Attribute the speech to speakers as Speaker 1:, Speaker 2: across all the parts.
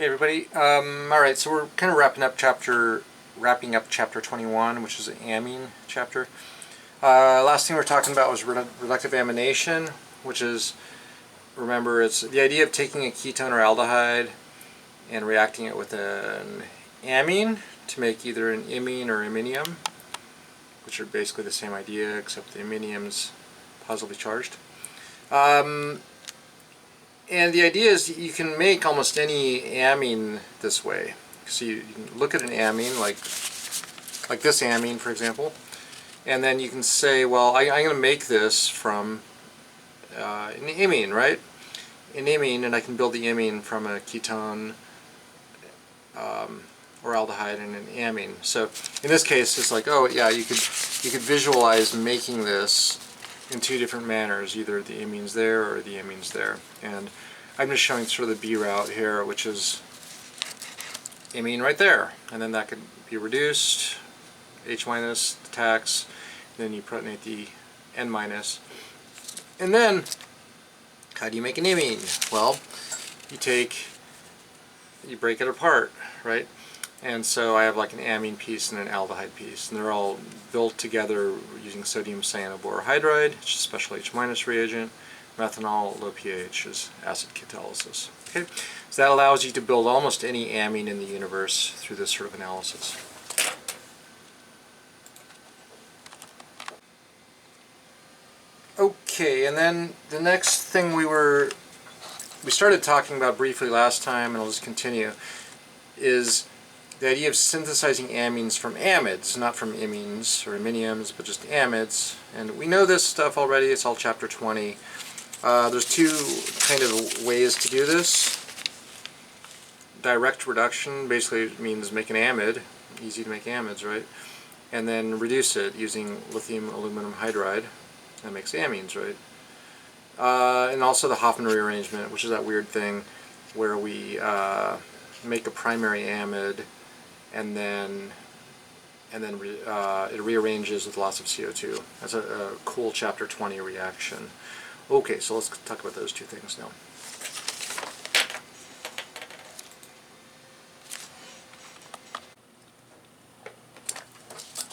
Speaker 1: Hey everybody. Alright, so we're kind of wrapping up chapter 21, which is the amine chapter. Last thing we were talking about was reductive amination, which is, remember, it's the idea of taking a ketone or aldehyde and reacting it with an amine to make either an imine or iminium, which are basically the same idea except the iminium's positively charged. And the idea is you can make almost any amine this way. So you can look at an amine like this amine, for example, and then you can say, well, I'm going to make this from an imine, right? An imine, and I can build the imine from a ketone or aldehyde and an amine. So in this case, it's like, oh yeah, you could visualize making this in two different manners, either the amines there or the amines there. And I'm just showing sort of the B route here, which is amine right there. And then that could be reduced, H minus, the tax, then you protonate the N minus. And then, how do you make an imine? Well, you break it apart, right? And so I have like an amine piece and an aldehyde piece, and they're all built together using sodium cyanoborohydride, which is a special H minus reagent. Methanol, low pH, is acid catalysis. Okay, so that allows you to build almost any amine in the universe through this sort of analysis. Okay, and then the next thing we started talking about briefly last time, and I'll just continue, is the idea of synthesizing amines from amides, not from imines or iminiums, but just amides. And we know this stuff already, it's all chapter 20. There's two kind of ways to do this. Direct reduction basically means make an amide, easy to make amides, right? And then reduce it using lithium aluminum hydride, that makes amines, right? And also the Hoffman Rearrangement, which is that weird thing where we make a primary amide and then it rearranges with lots of CO2. That's a cool chapter 20 reaction. Okay, so let's talk about those two things now.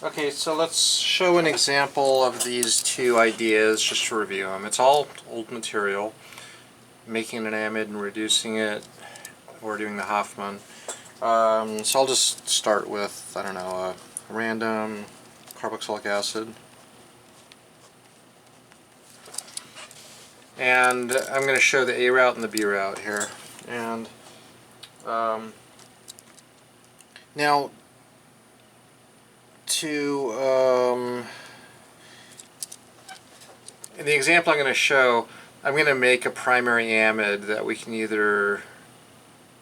Speaker 1: Okay, so let's show an example of these two ideas just to review them. It's all old material, making an amide and reducing it, or doing the Hoffman. So I'll just start with, I don't know, a random carboxylic acid. And I'm going to show the A route and the B route here. And now, in the example I'm going to show, I'm going to make a primary amide that we can either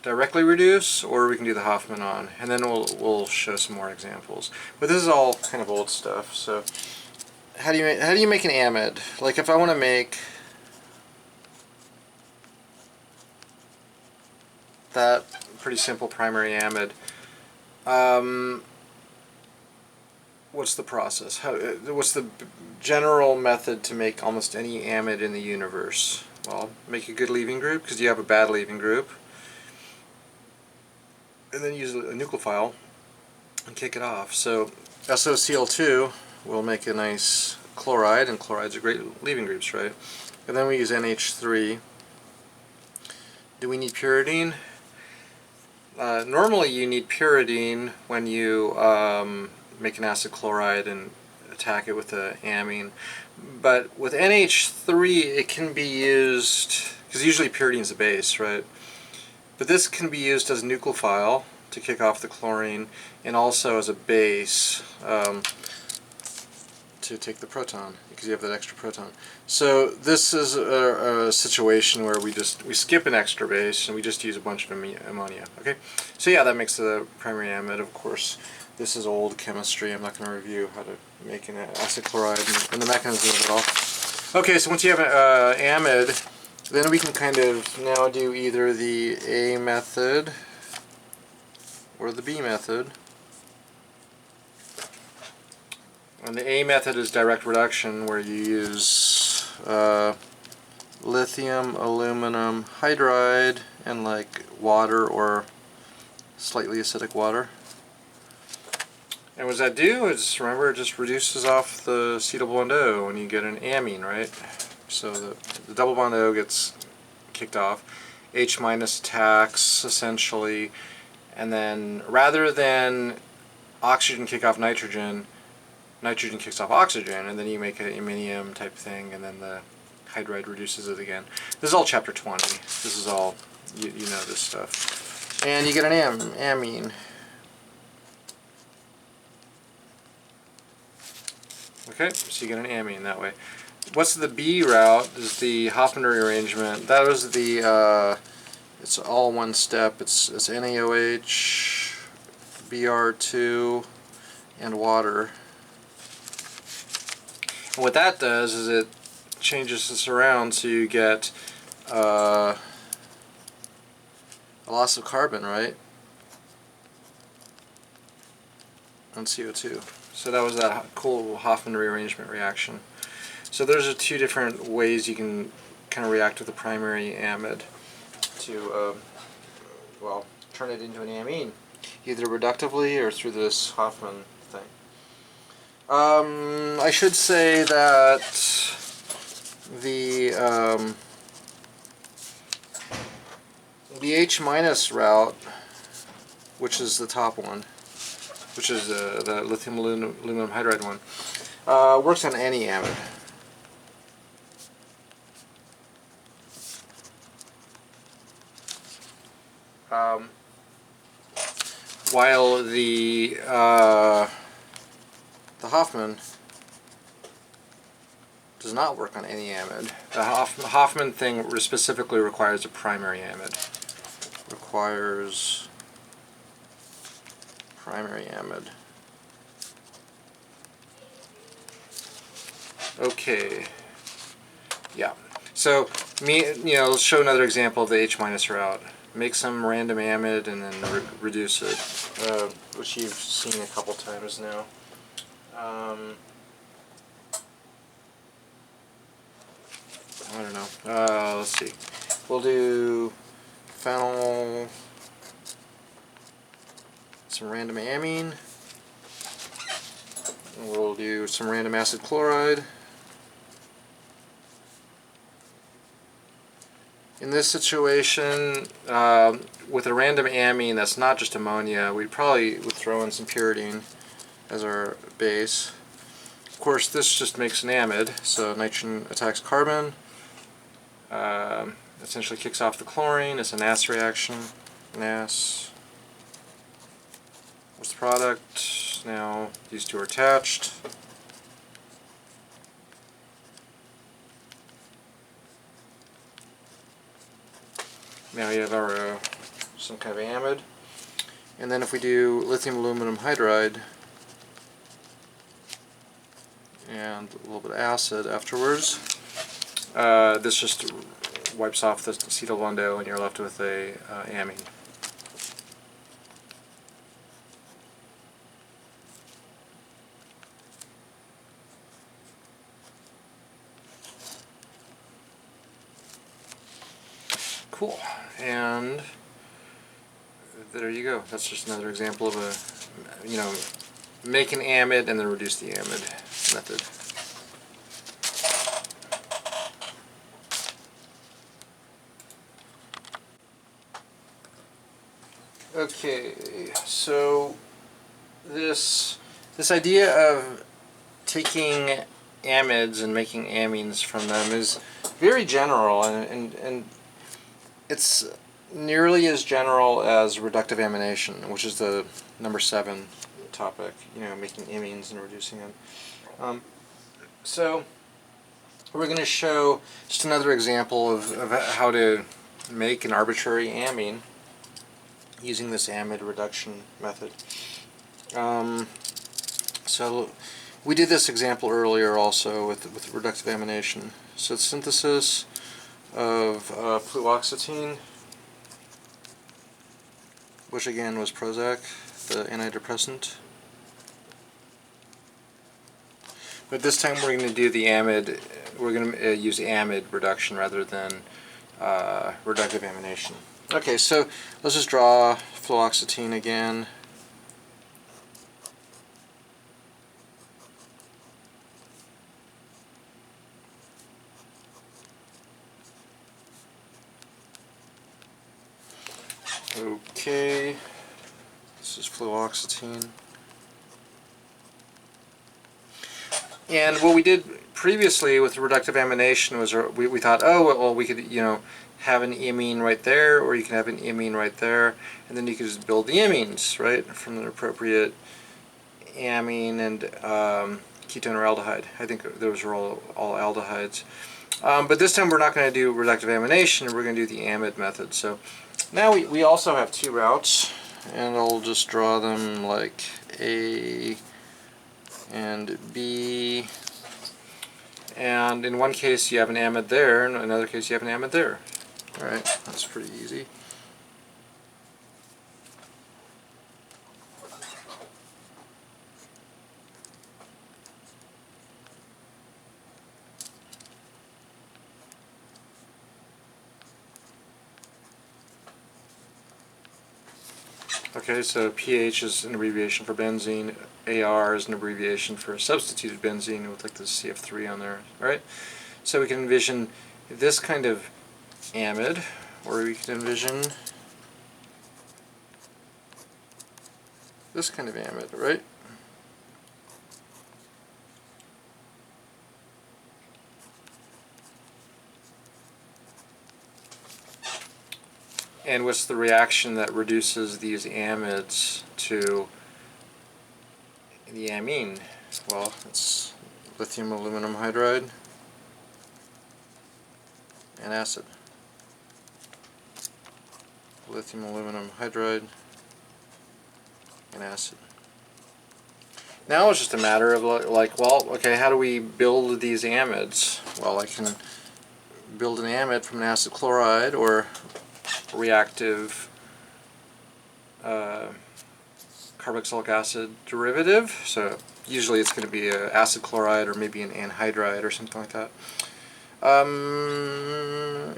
Speaker 1: directly reduce or we can do the Hoffman on, and then we'll show some more examples. But this is all kind of old stuff. So how do you make an amide? Like if I want to make that pretty simple primary amide, what's the process? What's the general method to make almost any amide in the universe? Well, make a good leaving group, because you have a bad leaving group, and then use a nucleophile and kick it off. So SOCl2 will make a nice chloride, and chlorides are great leaving groups, right? And then we use NH3. Do we need pyridine? Normally you need pyridine when you make an acid chloride and attack it with an amine, but with NH3 it can be used, because usually pyridine is a base, right? But this can be used as a nucleophile to kick off the chlorine, and also as a base to take the proton, because you have that extra proton. So this is a situation where we skip an extra base and we just use a bunch of ammonia. Okay, so yeah, that makes the primary amide. Of course, this is old chemistry. I'm not going to review how to make an acid chloride and the mechanism of it all. Okay, so once you have an amide, then we can kind of now do either the A method or the B method. And the A method is direct reduction, where you use lithium aluminum hydride and like water or slightly acidic water. And what does that do? Is, remember, it just reduces off the acetyl bond O and you get an amine, right? So the double bond O gets kicked off. H minus attacks, essentially, and then rather than oxygen kick off nitrogen, nitrogen kicks off oxygen, and then you make an Aminonium type thing, and then the hydride reduces it again. This is all chapter 20. This is all, you know this stuff. And you get an amine. Okay, so you get an amine that way. What's the B route is the Hoffman Rearrangement. That was the, it's all one step. It's NaOH, Br2, and water. And what that does is it changes this around so you get a loss of carbon, right? And CO2. So that was that cool Hoffman rearrangement reaction. So those are two different ways you can kind of react with a primary amide to, well, turn it into an amine, either reductively or through this Hoffman thing. I should say that the H minus route, which is the top one, which is the lithium aluminum hydride one, works on any amide. While the Hoffman does not work on any amide. The Hoffman thing specifically requires a primary amide. Requires primary amide. Okay. Yeah. So let's show another example of the H minus route. Make some random amide and then reduce it, which you've seen a couple times now. I don't know. Let's see. We'll do phenyl, some random amine. We'll do some random acid chloride. In this situation, with a random amine that's not just ammonia, we probably would throw in some pyridine as our base. Of course, this just makes an amide, so nitrogen attacks carbon, essentially kicks off the chlorine. It's a NAS reaction. NAS. What's the product? Now these two are attached. Now you have our some kind of amide. And then if we do lithium aluminum hydride and a little bit of acid afterwards, this just wipes off the acetyl bond O and you're left with a amine. Cool. And there you go. That's just another example of a, make an amide and then reduce the amide method. Okay, so this idea of taking amides and making amines from them is very general, and it's nearly as general as reductive amination, which is the number 7 topic, making amines and reducing them. So we're going to show just another example of how to make an arbitrary amine using this amide reduction method. So we did this example earlier also with reductive amination. So it's synthesis of fluoxetine, which again was Prozac, the antidepressant. But this time we're going to do the amide, we're going to use amide reduction rather than reductive amination. Okay, so let's just draw fluoxetine again. Okay, this is fluoxetine. And what we did previously with reductive amination was we thought, oh, well, we could, have an amine right there, or you can have an amine right there, and then you could just build the amines, right, from the appropriate amine and ketone or aldehyde. I think those are all aldehydes. But this time we're not going to do reductive amination, we're going to do the amide method. So now we also have two routes, and I'll just draw them like A and B. And in one case you have an amide there, and in another case you have an amide there. Alright, that's pretty easy. Okay, so pH is an abbreviation for benzene, AR is an abbreviation for substituted benzene with like the CF3 on there, right? So we can envision this kind of amide, or we can envision this kind of amide, right? And what's the reaction that reduces these amides to the amine? Well, it's lithium aluminum hydride and acid. Lithium aluminum hydride and acid. Now it's just a matter of like, well, okay, how do we build these amides? Well, I can build an amide from an acid chloride or reactive carboxylic acid derivative. So usually it's going to be an acid chloride or maybe an anhydride or something like that.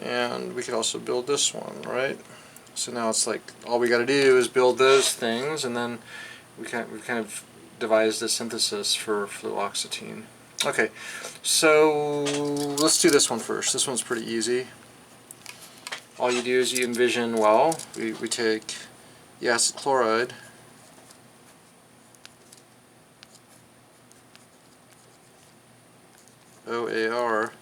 Speaker 1: And we could also build this one, right? So now it's like all we got to do is build those things, and then we've kind of devised a synthesis for fluoxetine. Okay, so let's do this one first. This one's pretty easy. All you do is you envision, well, we take the acid chloride, OAR,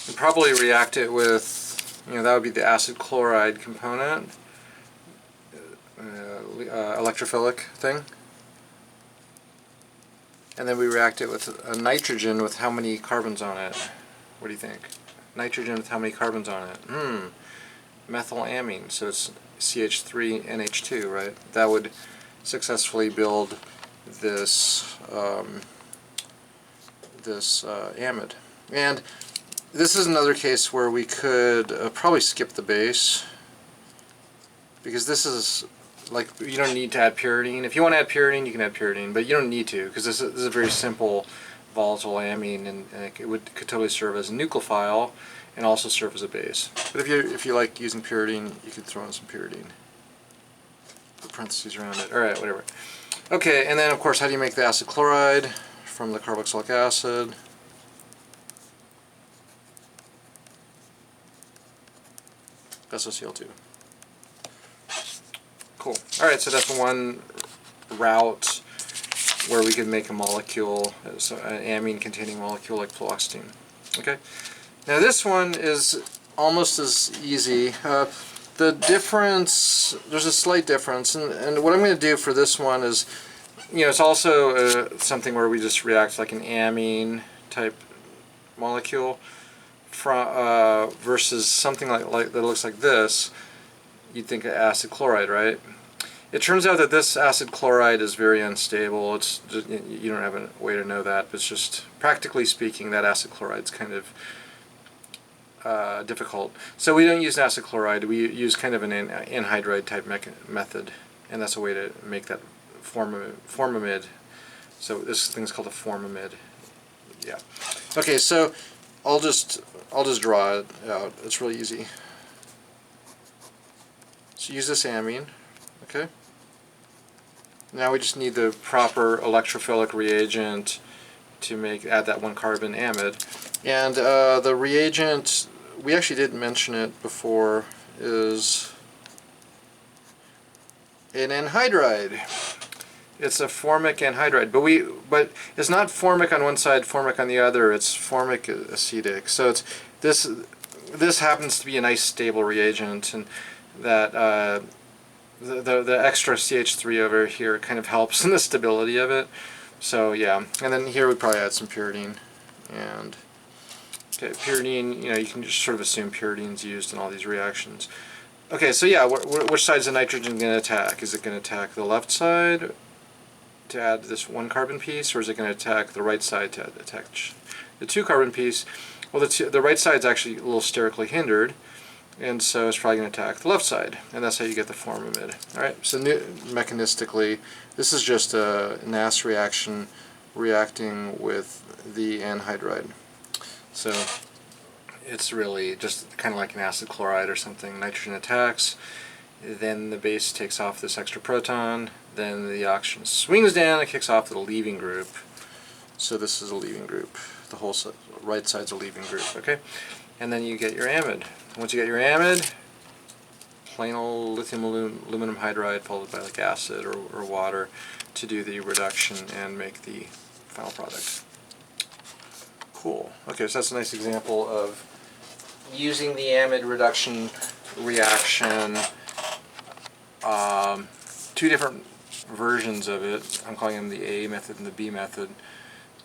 Speaker 1: and probably react it with, that would be the acid chloride component, electrophilic thing. And then we react it with a nitrogen with how many carbons on it? What do you think? Nitrogen with how many carbons on it? Methylamine, so it's CH3NH2, right? That would successfully build this amide. And this is another case where we could probably skip the base, because this is like, you don't need to add pyridine. If you want to add pyridine, you can add pyridine, but you don't need to, because this is a very simple volatile amine, and it could totally serve as a nucleophile and also serve as a base. But if you like using pyridine, you could throw in some pyridine. Put parentheses around it. Alright, whatever. Okay, and then of course, how do you make the acid chloride from the carboxylic acid? SOCl2. Cool. Alright, so that's one route where we can make a molecule, so an amine-containing molecule like fluoxetine. Okay. Now this one is almost as easy. The difference, there's a slight difference, and what I'm going to do for this one is, it's also something where we just react like an amine type molecule versus something like that looks like this. You'd think of acid chloride, right? It turns out that this acid chloride is very unstable. It's just, you don't have a way to know that, but it's just, practically speaking, that acid chloride's kind of difficult. So we don't use an acid chloride, we use kind of an anhydride type method, and that's a way to make that formamide. So this thing's called a formamide. Yeah. Okay, so I'll just draw it out. It's really easy. use this amine. Okay. Now we just need the proper electrophilic reagent to add that 1 carbon amide. And the reagent, we actually did mention it before, is an anhydride. It's a formic anhydride, but it's not formic on one side, formic on the other. It's formic acetic. So this happens to be a nice stable reagent, and that the extra CH3 over here kind of helps in the stability of it. So yeah, and then here we probably add some pyridine. And okay, pyridine, you can just sort of assume pyridine's used in all these reactions. Okay, so yeah, which side is the nitrogen going to attack? Is it going to attack the left side to add this 1 carbon piece, or is it going to attack the right side to attack the 2 carbon piece? Well, the right side is actually a little sterically hindered, and so it's probably going to attack the left side, and that's how you get the formamide. Alright, so mechanistically, this is just a NAS reaction reacting with the anhydride. So it's really just kind of like an acid chloride or something. Nitrogen attacks, then the base takes off this extra proton, then the oxygen swings down and kicks off the leaving group. So this is a leaving group. The whole right side's a leaving group, okay? And then you get your amide. Once you get your amide, plain old lithium aluminum hydride followed by like acid or water to do the reduction and make the final product. Cool. Okay, so that's a nice example of using the amide reduction reaction. 2 different versions of it. I'm calling them the A method and the B method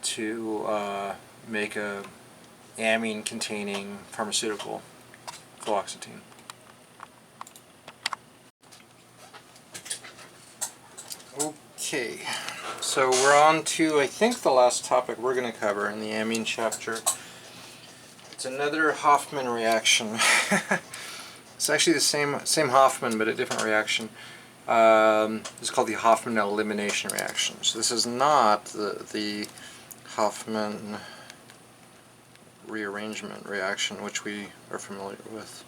Speaker 1: to make a amine containing pharmaceutical, fluoxetine. Okay, so we're on to, I think, the last topic we're going to cover in the amine chapter. It's another Hoffman reaction. It's actually the same Hoffman, but a different reaction. It's called the Hoffman Elimination reaction. So this is not the Hoffman Rearrangement reaction, which we are familiar with,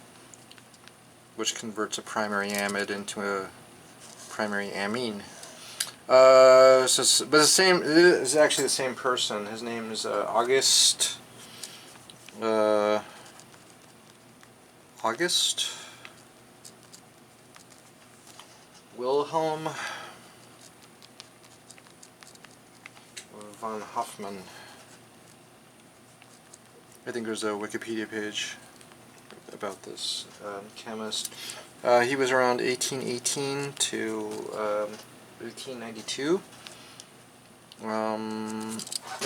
Speaker 1: which converts a primary amide into a primary amine. But it is actually the same person. His name is August Wilhelm von Hoffmann. I think there's a Wikipedia page about this chemist. He was around 1818 to 1892.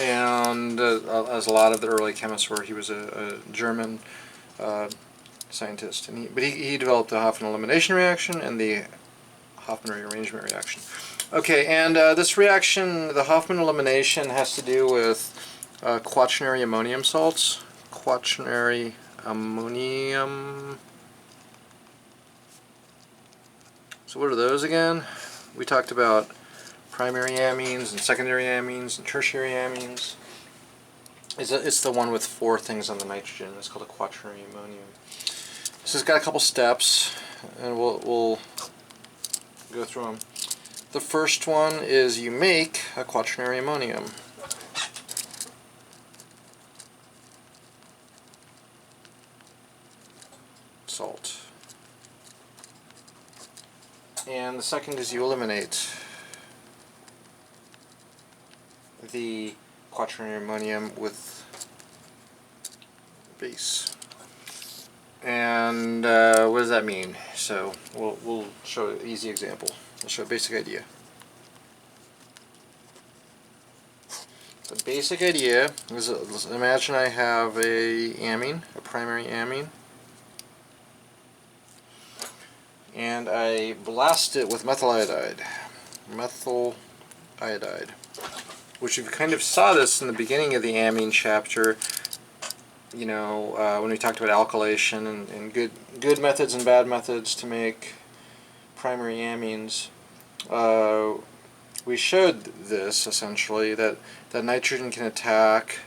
Speaker 1: And as a lot of the early chemists were, he was a German scientist. But he developed the Hoffman Elimination reaction and the Hoffman Rearrangement reaction. Okay, and this reaction, the Hoffman Elimination, has to do with quaternary ammonium salts. Quaternary ammonium. So what are those again? We talked about primary amines and secondary amines and tertiary amines. It's the one with 4 things on the nitrogen. It's called a quaternary ammonium. So it's got a couple steps, and we'll go through them. The first one is you make a quaternary ammonium. Salt. And the second is you eliminate the quaternary ammonium with base. And what does that mean? So we'll show an easy example. We'll show a basic idea. The basic idea is, imagine I have a amine, a primary amine, and I blast it with methyl iodide. Methyl iodide. Which you kind of saw this in the beginning of the amine chapter, you know, when we talked about alkylation and good methods and bad methods to make primary amines. We showed this, essentially, that nitrogen can attack,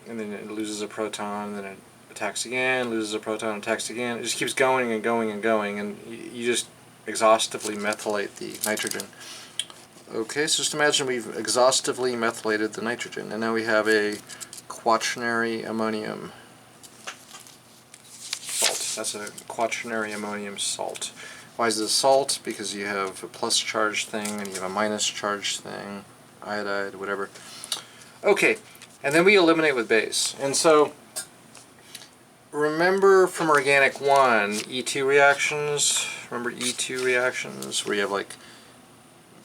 Speaker 1: and then it loses a proton, and then it attacks again, loses a proton, attacks again. It just keeps going and going and going, and you just exhaustively methylate the nitrogen. Okay, so just imagine we've exhaustively methylated the nitrogen, and now we have a quaternary ammonium salt. That's a quaternary ammonium salt. Why is it a salt? Because you have a plus charge thing, and you have a minus charge thing, iodide, whatever. Okay, and then we eliminate with base. And so, remember from organic 1, E2 reactions? Remember E2 reactions, where you have like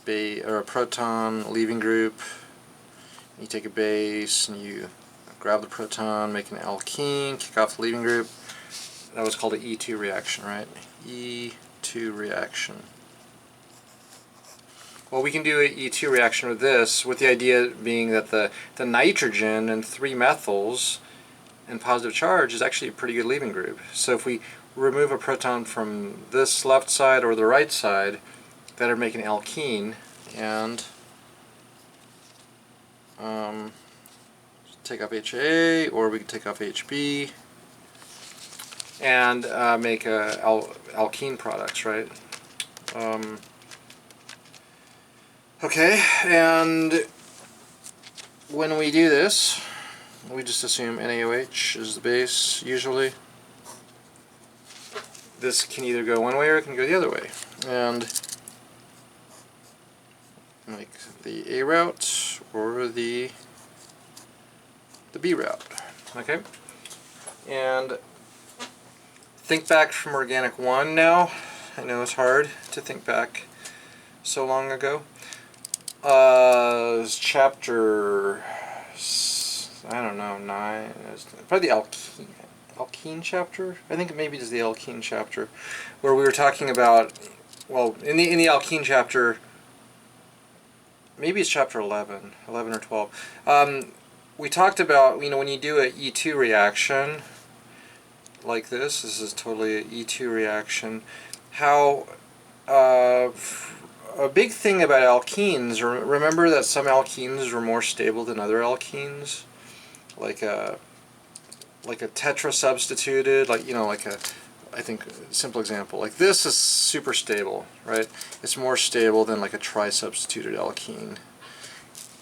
Speaker 1: a proton leaving group, you take a base and you grab the proton, make an alkene, kick off the leaving group. That was called an E2 reaction, right? E2 reaction. Well, we can do an E2 reaction with this, with the idea being that the nitrogen and 3 methyls and positive charge is actually a pretty good leaving group. So if we remove a proton from this left side or the right side, that would make an alkene, and take off HA, or we could take off HB, and make alkene products, right? Okay, and when we do this, we just assume NaOH is the base, usually. This can either go one way or it can go the other way. And like the A route or the B route. Okay? And think back from organic 1 now. I know it's hard to think back so long ago. Chapter, I don't know, 9, probably the Alkene chapter? I think maybe it's the Alkene chapter, where we were talking about, well, in the Alkene chapter, maybe it's chapter 11 or 12. We talked about, you know, when you do an E2 reaction like this is totally an E2 reaction, how a big thing about alkenes, remember that some alkenes were more stable than other alkenes, like a tetrasubstituted, like, you know, like a, I think, a simple example, like this is super stable, right? It's more stable than like a trisubstituted alkene,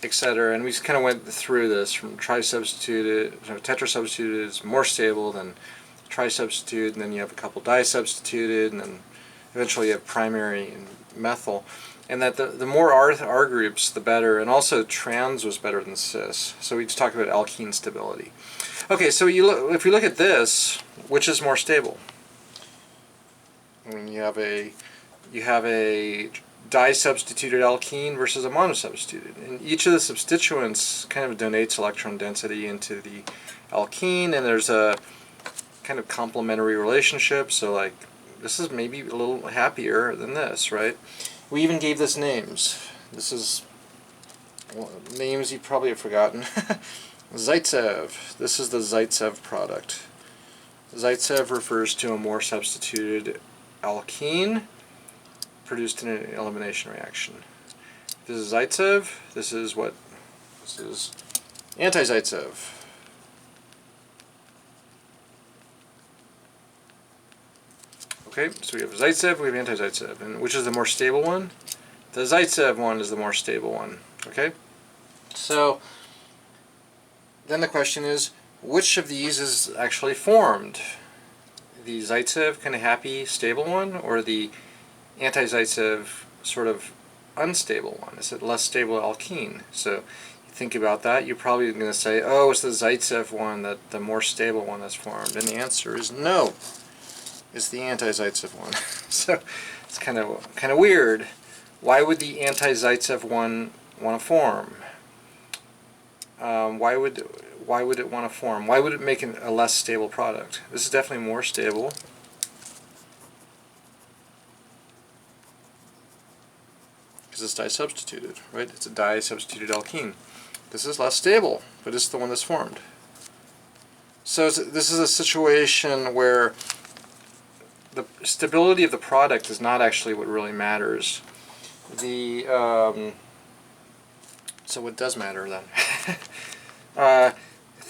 Speaker 1: etc. And we just kind of went through this from trisubstituted, tetrasubstituted is more stable than trisubstituted, and then you have a couple disubstituted, and then eventually you have primary and methyl. And that the more R groups, the better, and also trans was better than cis. So we just talked about alkene stability. Okay, so if you look at this, which is more stable? I mean, you have a disubstituted alkene versus a monosubstituted, and each of the substituents kind of donates electron density into the alkene, and there's a kind of complementary relationship. So like this is maybe a little happier than this, right? We even gave this names. This is names you probably have forgotten. Zaitsev. This is the Zaitsev product. Zaitsev refers to a more substituted alkene produced in an elimination reaction. This is Zaitsev. This is what? This is anti-Zaitsev. Okay, so we have Zaitsev, we have anti-Zaitsev, and which is the more stable one? The Zaitsev one is the more stable one. Okay, so then the question is, which of these is actually formed? The Zaitsev kind of happy, stable one, or the anti-Zaitsev sort of unstable one? Is it less stable alkene? So you think about that, you're probably going to say, oh, it's the Zaitsev one, the more stable one that's formed. And the answer is no. It's the anti-Zaitsev one. So it's kind of weird. Why would the anti-Zaitsev one want to form? Why would it want to form? Why would it make a less stable product? This is definitely more stable. Because it's disubstituted, right? It's a disubstituted alkene. This is less stable, but it's the one that's formed. So this is a situation where the stability of the product is not actually what really matters. So what does matter then?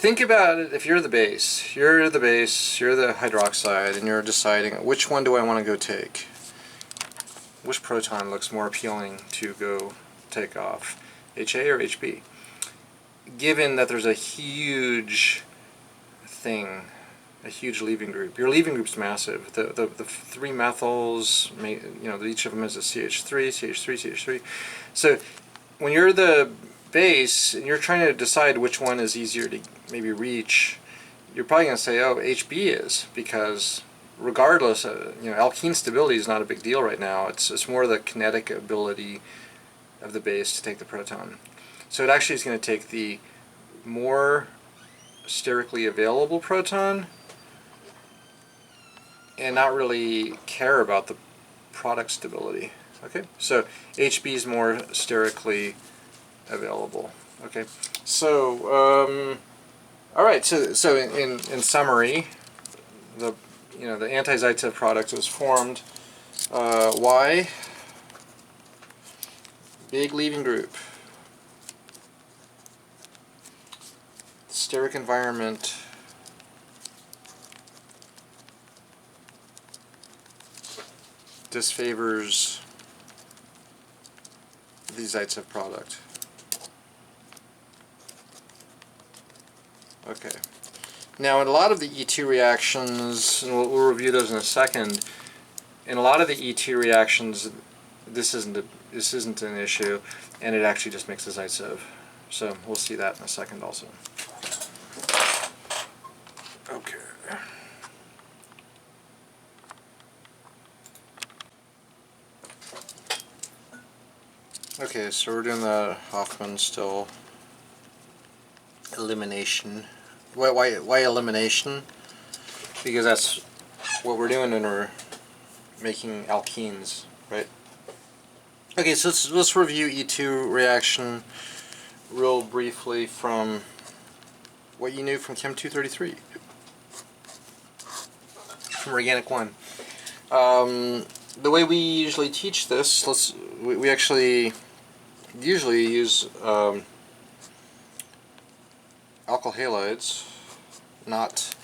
Speaker 1: think about it. If you're the base, you're the hydroxide, and you're deciding which one do I want to go take. Which proton looks more appealing to go take off, HA or HB? Given that there's a huge thing, a huge leaving group. Your leaving group's massive. The three methyls, each of them is a CH3, CH3, CH3. So when you're the base and you're trying to decide which one is easier to maybe reach, you're probably going to say, oh, HB is, because regardless, alkene stability is not a big deal right now. It's more the kinetic ability of the base to take the proton. So it actually is going to take the more sterically available proton and not really care about the product stability. Okay, so HB is more sterically available. Okay, so all right. So in summary, the anti-Zaitsev product was formed. Why? Big leaving group. Steric environment. Disfavors the Zaitsev product. Okay. Now, in a lot of the E2 reactions, and we'll review those in a second. In a lot of the E2 reactions, this isn't an issue, and it actually just makes a Zaitsev. So we'll see that in a second also. Okay. Okay, so we're doing the Hoffman still elimination. Why elimination? Because that's what we're doing when we're making alkenes, right? Okay, so let's review E2 reaction real briefly from what you knew from chem335, from organic 1. The way we usually teach this, we actually usually use alkyl halides, not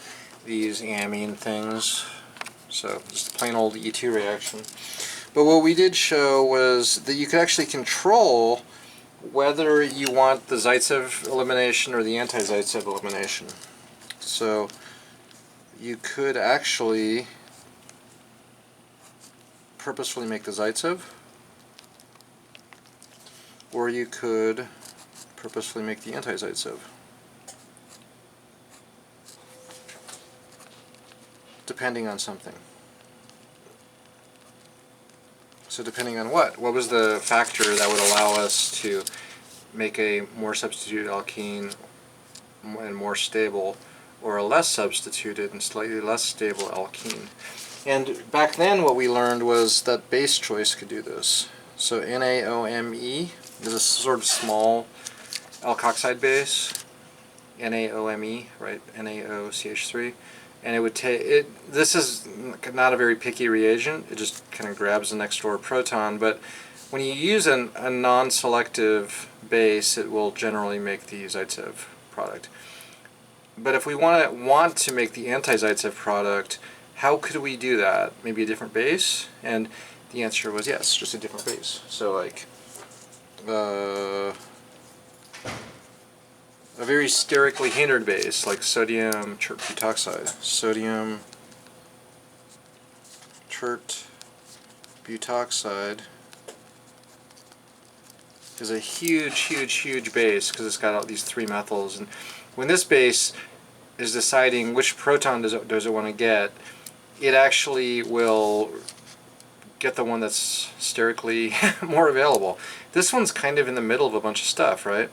Speaker 1: these amine things, so just a plain old E2 reaction. But what we did show was that you could actually control whether you want the Zaitsev elimination or the anti-Zaitsev elimination. So you could actually purposefully make the Zaitsev, or you could purposefully make the anti-Zaitsev. Depending on something. So depending on what? What was the factor that would allow us to make a more substituted alkene and more stable, or a less substituted and slightly less stable alkene? And back then what we learned was that base choice could do this. So NaOMe is a sort of small alkoxide base. NaOMe, right? NaOCH3. And it would take this is not a very picky reagent. It just kind of grabs the next door proton. But when you use a non-selective base, it will generally make the Zaitsev product. But if we want to make the anti-Zaitsev product, how could we do that? Maybe a different base? And the answer was yes, just a different base. So like a very sterically hindered base, like sodium tert butoxide. Sodium tert butoxide is a huge base because it's got all these three methyls. And when this base is deciding which proton does it want to get, it actually will get the one that's sterically more available. This one's kind of in the middle of a bunch of stuff, right?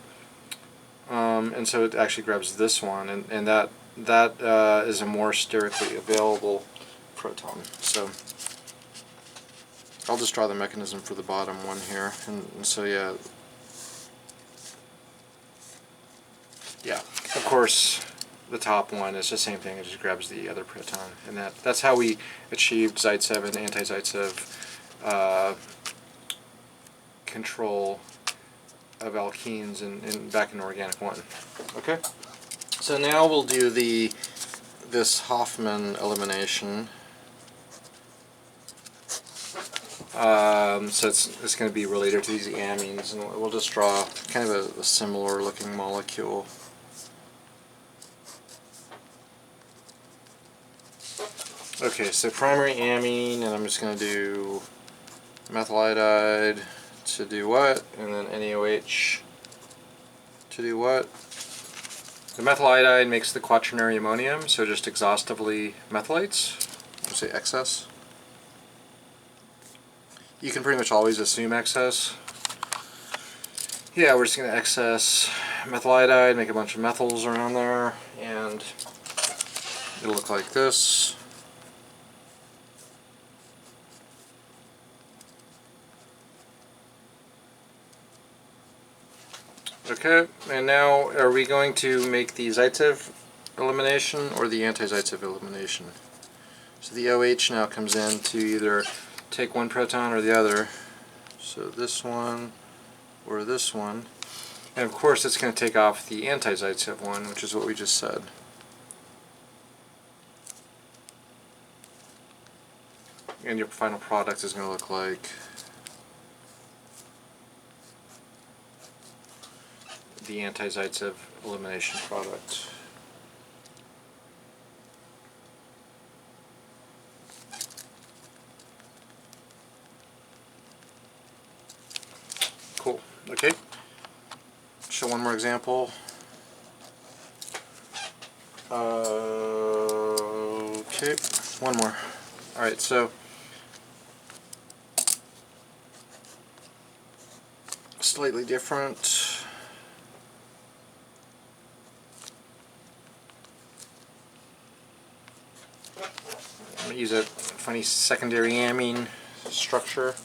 Speaker 1: And so it actually grabs this one, and that is a more sterically available proton. So I'll just draw the mechanism for the bottom one here, and so yeah, of course the top one is the same thing. It just grabs the other proton, and that's how we achieved Zaitsev and anti-Zaitsev control of alkenes back in organic 1. Okay? So now we'll do this Hoffman elimination. So it's going to be related to these amines, and we'll just draw kind of a similar looking molecule. Okay, so primary amine, and I'm just going to do methyl iodide to do what, and then NaOH to do what. The methyl iodide makes the Quaternary ammonium, so just exhaustively methylates. I'll say excess. You can pretty much always assume excess. Yeah, we're just going to excess methyl iodide, make a bunch of methyls around there, and it'll look like this. Okay, and now are we going to make the Zaitsev elimination or the anti-Zaitsev elimination? So the OH now comes in to either take one proton or the other. So this one or this one. And of course it's going to take off the anti-Zaitsev one, which is what we just said. And your final product is going to look like the anti-Zaitsev elimination product. Cool. Okay. Show one more example. Okay, one more. Alright, so slightly different. I'm going to use a funny secondary amine structure.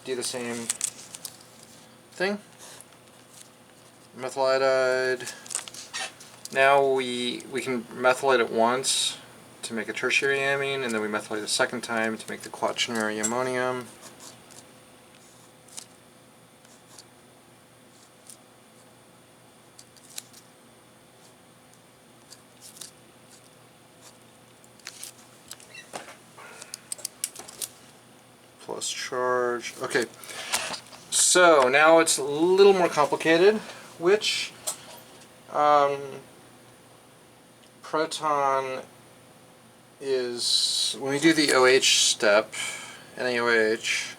Speaker 1: Do the same thing. Methyl iodide. Now we can methylate it once to make a tertiary amine, and then we methylate a second time to make the quaternary ammonium. Plus charge. Okay, so now it's a little more complicated. Which proton is, when we do the OH step, NaOH,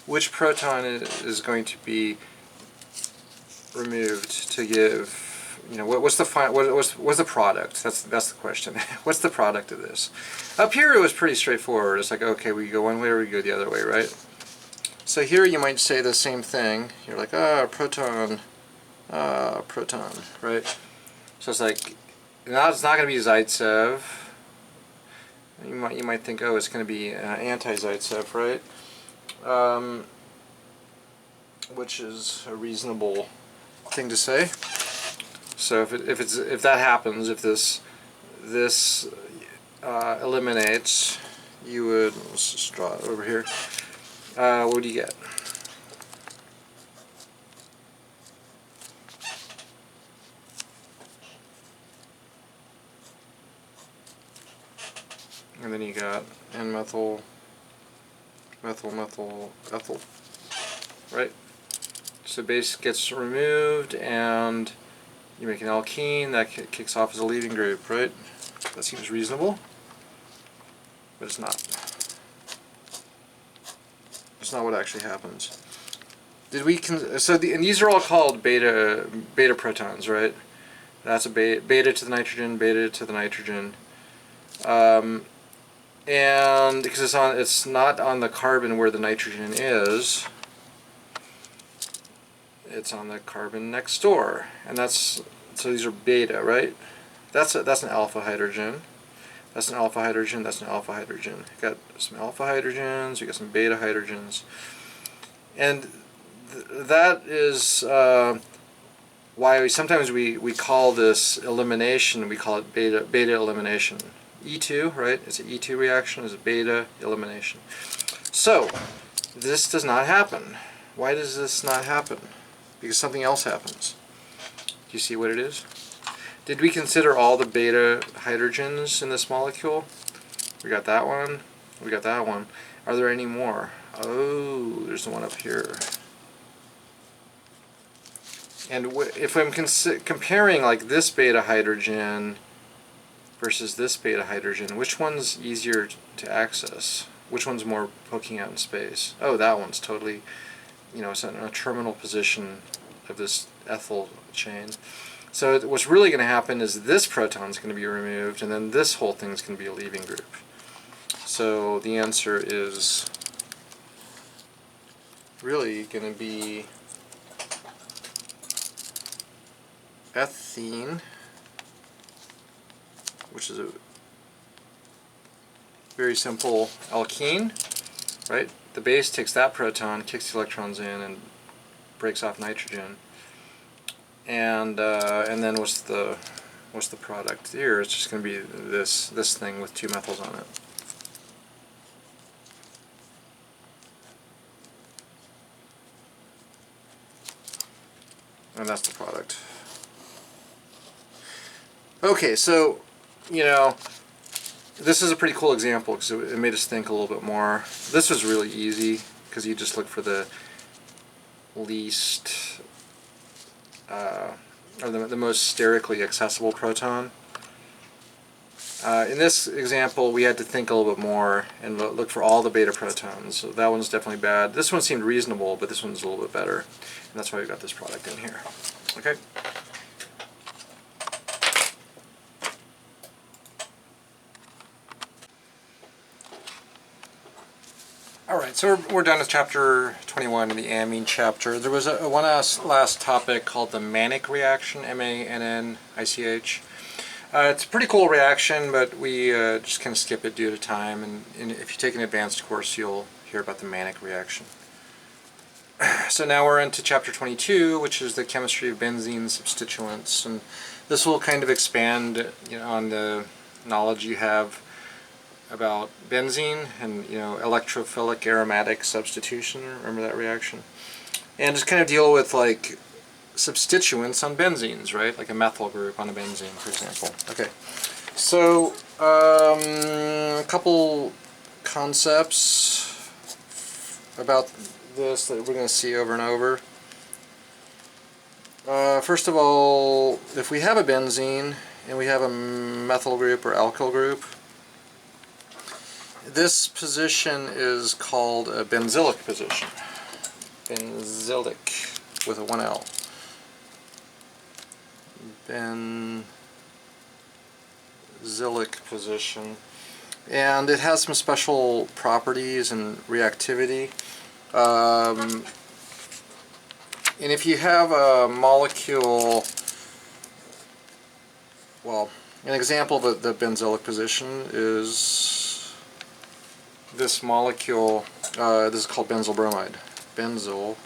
Speaker 1: which proton is going to be removed to give, you know, what's the product? That's the question. What's the product of this? Up here it was pretty straightforward. It's like, okay, we go one way or we go the other way, right? So here you might say the same thing. You're like, proton, right? So it's like, now it's not going to be Zaitsev. You might think, oh, it's going to be anti-Zaitsev, right? Which is a reasonable thing to say. So if that happens, if this eliminates, you would, let's just draw it over here. What do you get? And then you got N-methyl, methyl, ethyl, right? So base gets removed and you make an alkene that kicks off as a leaving group, right? That seems reasonable, but it's not. It's not what actually happens. Did we and these are all called beta protons, right? That's a beta to the nitrogen, beta to the nitrogen, and because it's not on the carbon where the nitrogen is. It's on the carbon next door, and so these are beta, right? That's an alpha hydrogen. That's an alpha hydrogen, that's an alpha hydrogen. You've got some alpha hydrogens, you got some beta hydrogens. And that is why sometimes we call this elimination, we call it beta elimination. E2, right? It's an E2 reaction, it's a beta elimination. So, this does not happen. Why does this not happen? Because something else happens. you see what it is? Did we consider all the beta hydrogens in this molecule? We got that one. We got that one. Are there any more? Oh, there's the one up here. And if I'm comparing like this beta hydrogen versus this beta hydrogen, which one's easier to access? Which one's more poking out in space? Oh, that one's totally, you know, it's in a terminal position of this ethyl chain. So what's really going to happen is this proton's going to be removed, and then this whole thing's going to be a leaving group. So the answer is really going to be ethene, which is a very simple alkene, right? The base takes that proton, kicks the electrons in, and breaks off nitrogen. And then what's the product here? It's just going to be this thing with two methyls on it. And that's the product. Okay, so, you know, this is a pretty cool example because it made us think a little bit more. This was really easy because you just look for the least, or the most sterically accessible proton. In this example, we had to think a little bit more and look for all the beta protons. So that one's definitely bad. This one seemed reasonable, but this one's a little bit better. And that's why we got this product in here. Okay? Alright, so we're done with chapter 21 in the amine chapter. There was one last topic called the Mannich reaction, M-A-N-N-I-C-H. It's a pretty cool reaction, but we just kind of skip it due to time, and if you take an advanced course you'll hear about the Mannich reaction. So now we're into chapter 22, which is the chemistry of benzene substituents, and this will kind of expand, you know, on the knowledge you have about benzene and, you know, electrophilic aromatic substitution. Remember that reaction? And just kind of deal with like substituents on benzenes, right? Like a methyl group on a benzene, for example. Okay, so a couple concepts about this that we're going to see over and over. First of all, if we have a benzene and we have a methyl group or alkyl group, this position is called a benzylic position. Benzylic with a 1L. Benzylic position. And it has some special properties and reactivity. And if you have a molecule, well, an example of the benzylic position is this molecule. This is called benzyl bromide. Benzyl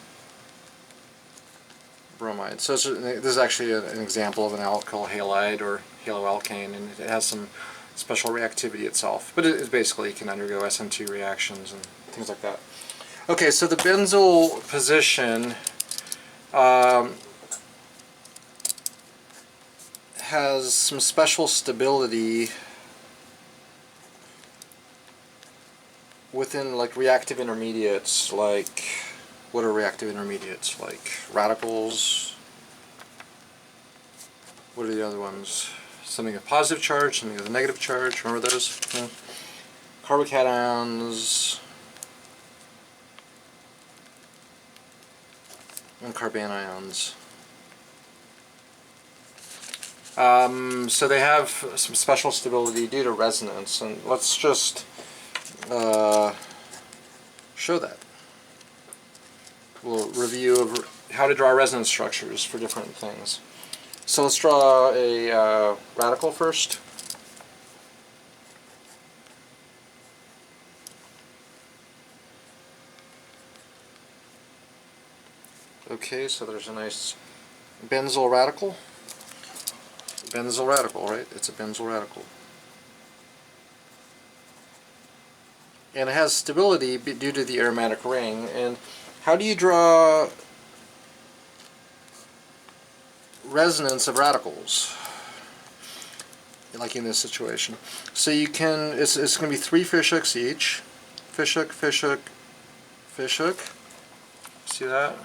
Speaker 1: bromide. So this is actually an example of an alkyl halide or haloalkane, and it has some special reactivity itself. But it basically can undergo SN2 reactions and things like that. Okay, so the benzyl position has some special stability within like reactive intermediates. Like, what are reactive intermediates? Like radicals. What are the other ones? Something with positive charge, something with a negative charge. Remember those? Yeah. Carbocations and carbanions. So they have some special stability due to resonance, and let's just show that. We'll review how to draw resonance structures for different things. So let's draw a radical first. Okay, so there's a nice benzyl radical. Benzyl radical, right? It's a benzyl radical. And it has stability due to the aromatic ring. And how do you draw resonance of radicals, like in this situation. So you can, it's going to be 3 fish hooks each. Fish hook, fish hook, fish hook. See that?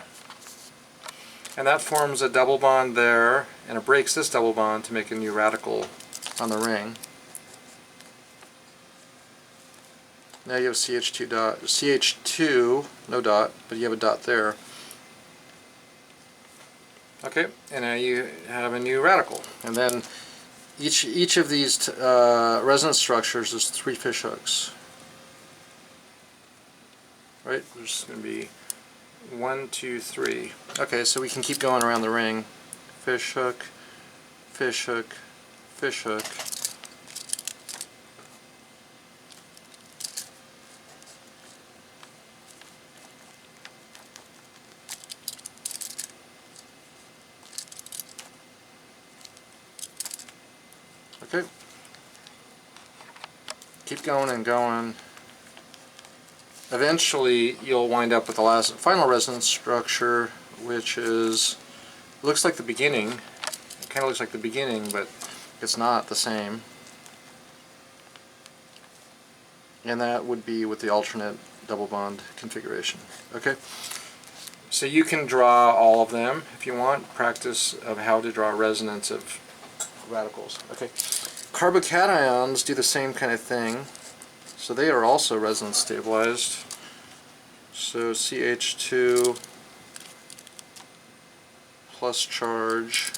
Speaker 1: And that forms a double bond there, and it breaks this double bond to make a new radical on the ring. Now you have CH2 dot, CH2, no dot, but you have a dot there. Okay, and now you have a new radical. And then each of these resonance structures is 3 fish hooks. Right? There's going to be 1, 2, 3. Okay, so we can keep going around the ring. Fish hook, fish hook, fish hook. Okay. Keep going and going. Eventually you'll wind up with the final resonance structure, which is, looks like the beginning. It kind of looks like the beginning, but it's not the same. And that would be with the alternate double bond configuration. Okay? So you can draw all of them if you want. Practice of how to draw resonance of radicals. Okay. Carbocations do the same kind of thing. So they are also resonance stabilized. So CH2 plus charge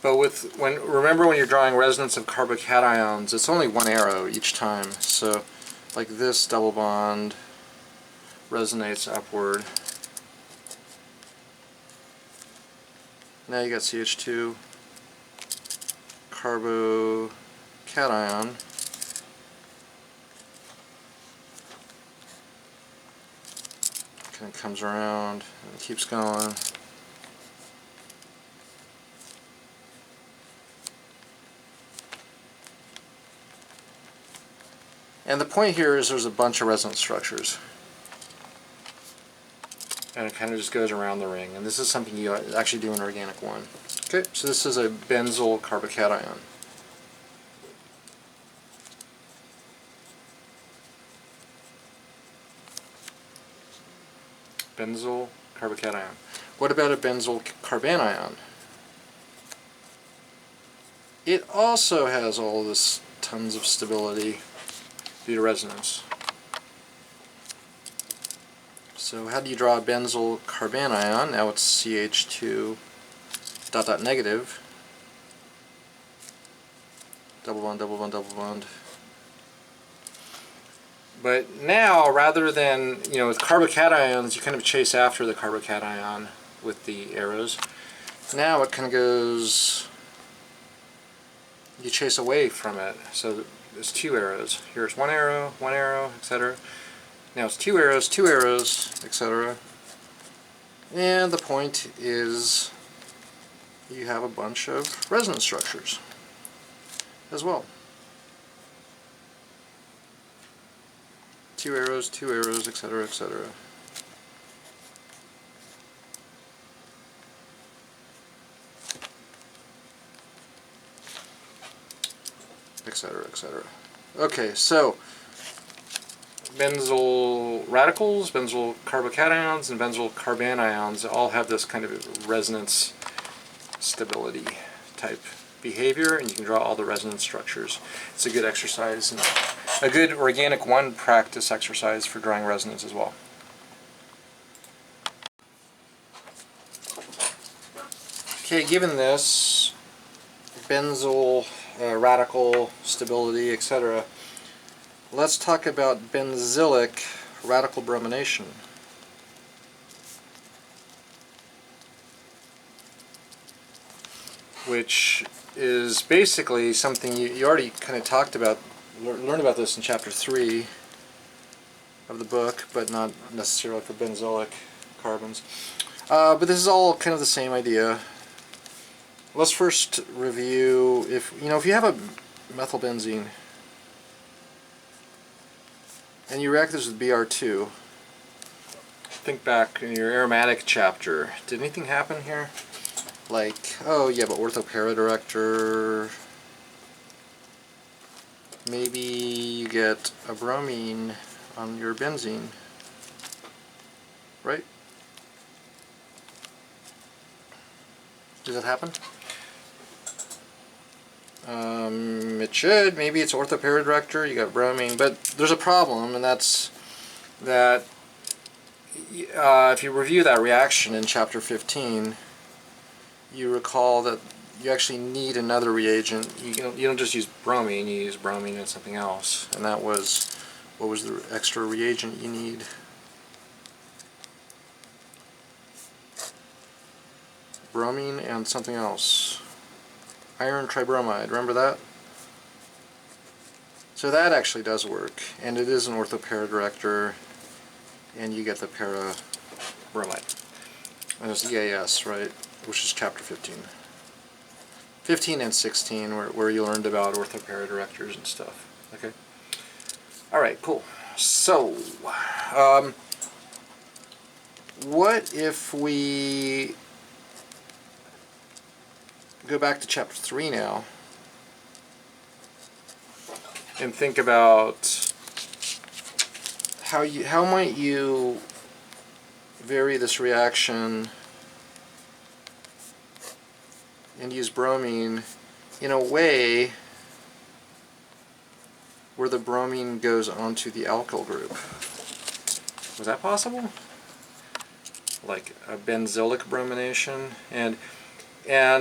Speaker 1: but remember when you're drawing resonance of carbocations, it's only one arrow each time. So like this double bond resonates upward. Now you got CH2 carbocation, kind of comes around and keeps going. And the point here is there's a bunch of resonance structures. And it kind of just goes around the ring. And this is something you actually do in Organic 1. Okay, so this is a Benzyl Carbocation. Benzyl Carbocation. What about a Benzyl Carbanion? It also has all this tons of stability due to resonance. So how do you draw a Benzyl Carbanion? Now it's CH2 ... negative. Double bond, double bond, double bond. But now, rather than, with carbocations, you kind of chase after the carbocation with the arrows. Now it kind of goes, you chase away from it. So there's 2 arrows. Here's 1 arrow, etc. Now it's 2 arrows, etc. And the point is you have a bunch of resonance structures as well. 2 arrows, etc., etc. Etc., etc. Okay, so Benzyl radicals, Benzyl carbocations, and Benzyl carbanions all have this kind of resonance stability type behavior, and you can draw all the resonance structures. It's a good exercise, and a good Organic 1 practice exercise for drawing resonance as well. Okay, given this, Benzyl radical stability, etc., let's talk about benzylic radical bromination. Which is basically something you already kind of talked about, learned about this in chapter 3 of the book, but not necessarily for benzoic carbons. But this is all kind of the same idea. Let's first review, if you have a methylbenzene and you react this with Br2, think back in your aromatic chapter. Did anything happen here? Like, oh yeah, but orthopara director. Maybe you get a bromine on your benzene, right? Does that happen? It should. Maybe it's orthopara director, you got bromine, but there's a problem, and that's that if you review that reaction in chapter 15, you recall that you actually need another reagent. You don't just use bromine, you use bromine and something else. And that was, what was the extra reagent you need? Bromine and something else. Iron tribromide, remember that? So that actually does work, and it is an orthopara director, and you get the para bromide. And it's EAS, right? Which is chapter 15. 15 and 16, where you learned about orthopara directors and stuff. Okay? Alright, cool. So, what if we go back to chapter 3 now and think about how might you vary this reaction and use bromine in a way where the bromine goes onto the alkyl group. Was that possible? Like a benzylic bromination? And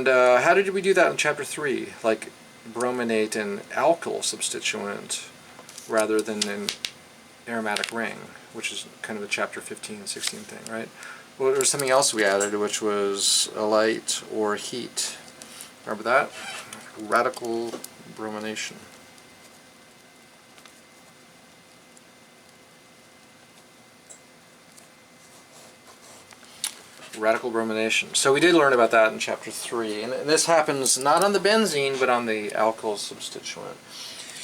Speaker 1: how did we do that in chapter 3? Like brominate an alkyl substituent rather than an aromatic ring, which is kind of a chapter 15 and 16 thing, right? Well, there was something else we added, which was a light or heat. Remember that? Radical bromination. Radical bromination. So we did learn about that in chapter 3, and this happens not on the benzene, but on the alkyl substituent.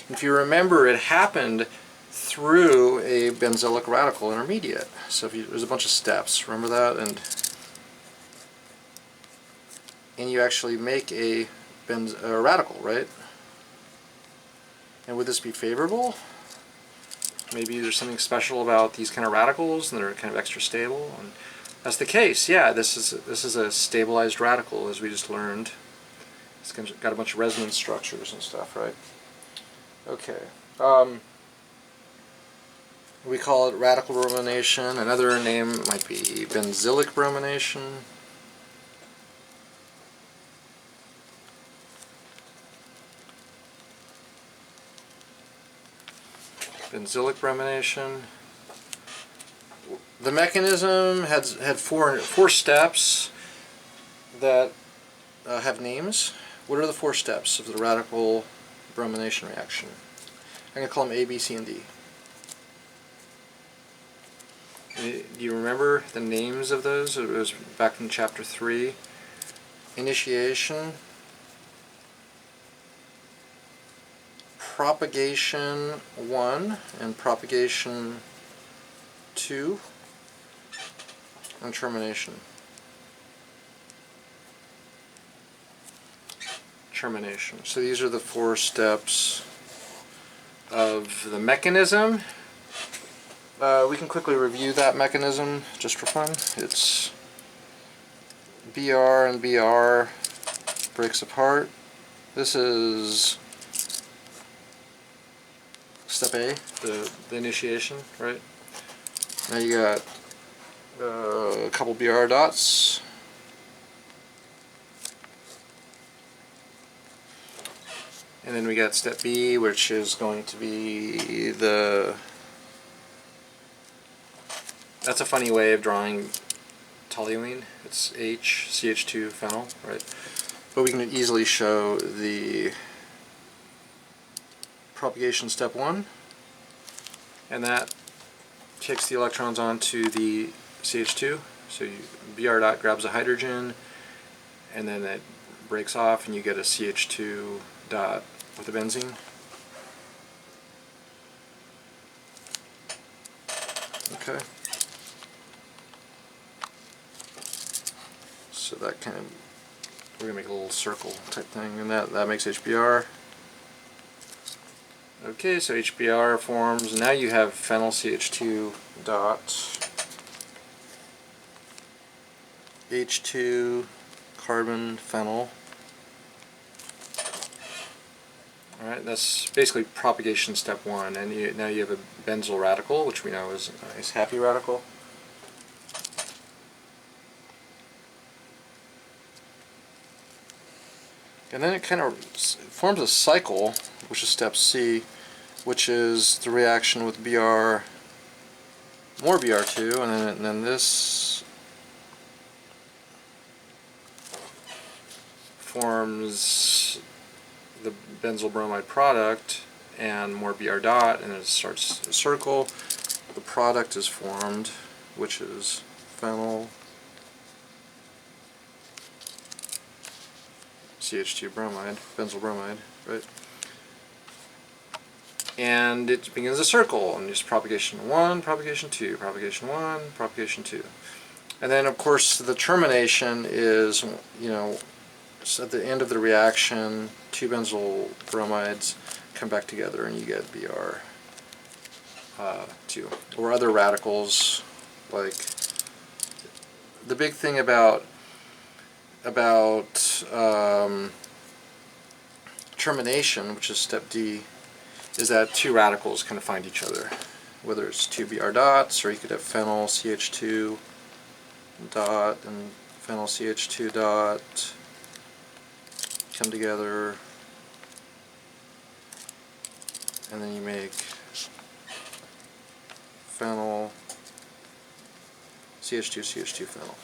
Speaker 1: If you remember, it happened through a benzylic radical intermediate. So there's a bunch of steps. Remember that, and you actually make a radical, right? And would this be favorable? Maybe there's something special about these kind of radicals, and they're kind of extra stable. And that's the case. Yeah, this is a stabilized radical, as we just learned. It's got a bunch of resonance structures and stuff, right? Okay. We call it radical bromination. Another name might be benzylic bromination. Benzylic bromination. The mechanism had four steps that have names. What are the 4 steps of the radical bromination reaction? I'm going to call them A, B, C, and D. Do you remember the names of those? It was back in chapter 3. Initiation, propagation 1 and propagation 2, and termination. Termination. So these are the 4 steps of the mechanism. We can quickly review that mechanism just for fun. It's Br and Br breaks apart. This is step A, the initiation, right? Now you got a couple Br dots. And then we got step B, which is going to be that's a funny way of drawing toluene. It's CH2 phenyl, right? But we can easily show the propagation step 1, and that takes the electrons onto the CH2. So Br dot grabs a hydrogen, and then it breaks off, and you get a CH2 dot with a benzene. Okay. So that kind of, we're going to make a little circle type thing, and that makes HBr. Okay, so HBr forms, and now you have phenyl CH2 dot H2 carbon phenyl. Alright, that's basically propagation step 1, and now you have a benzyl radical, which we know is a nice happy radical. And then it kind of forms a cycle, which is step C, which is the reaction with Br, more Br2, and then this forms the benzyl bromide product and more Br dot, and it starts a circle. The product is formed, which is phenyl CH2 bromide, benzyl bromide, right? And it begins a circle, and just propagation 1, propagation 2, propagation 1, propagation 2. And then, of course, the termination is, you know, so at the end of the reaction, 2 benzyl bromides come back together, and you get Br2. Or other radicals, like the big thing about termination, which is step D, is that 2 radicals kind of find each other, whether it's 2 Br dots, or you could have phenyl CH2 dot and phenyl CH2 dot come together, and then you make phenyl CH2 CH2 phenyl.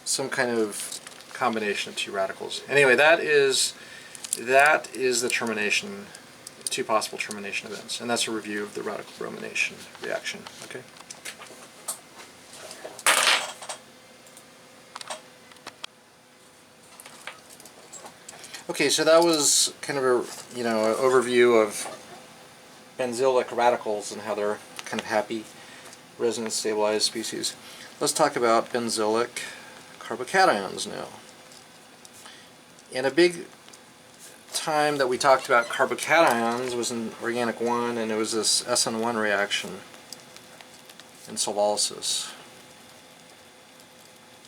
Speaker 1: Some kind of combination of 2 radicals. Anyway, that is the termination, 2 possible termination events, and that's a review of the radical bromination reaction. Okay. Okay, so that was kind of a an overview of benzylic radicals and how they're kind of happy resonance stabilized species. Let's talk about benzylic carbocations now. And a big time that we talked about carbocations was in Organic 1, and it was this SN1 reaction in Solvolysis.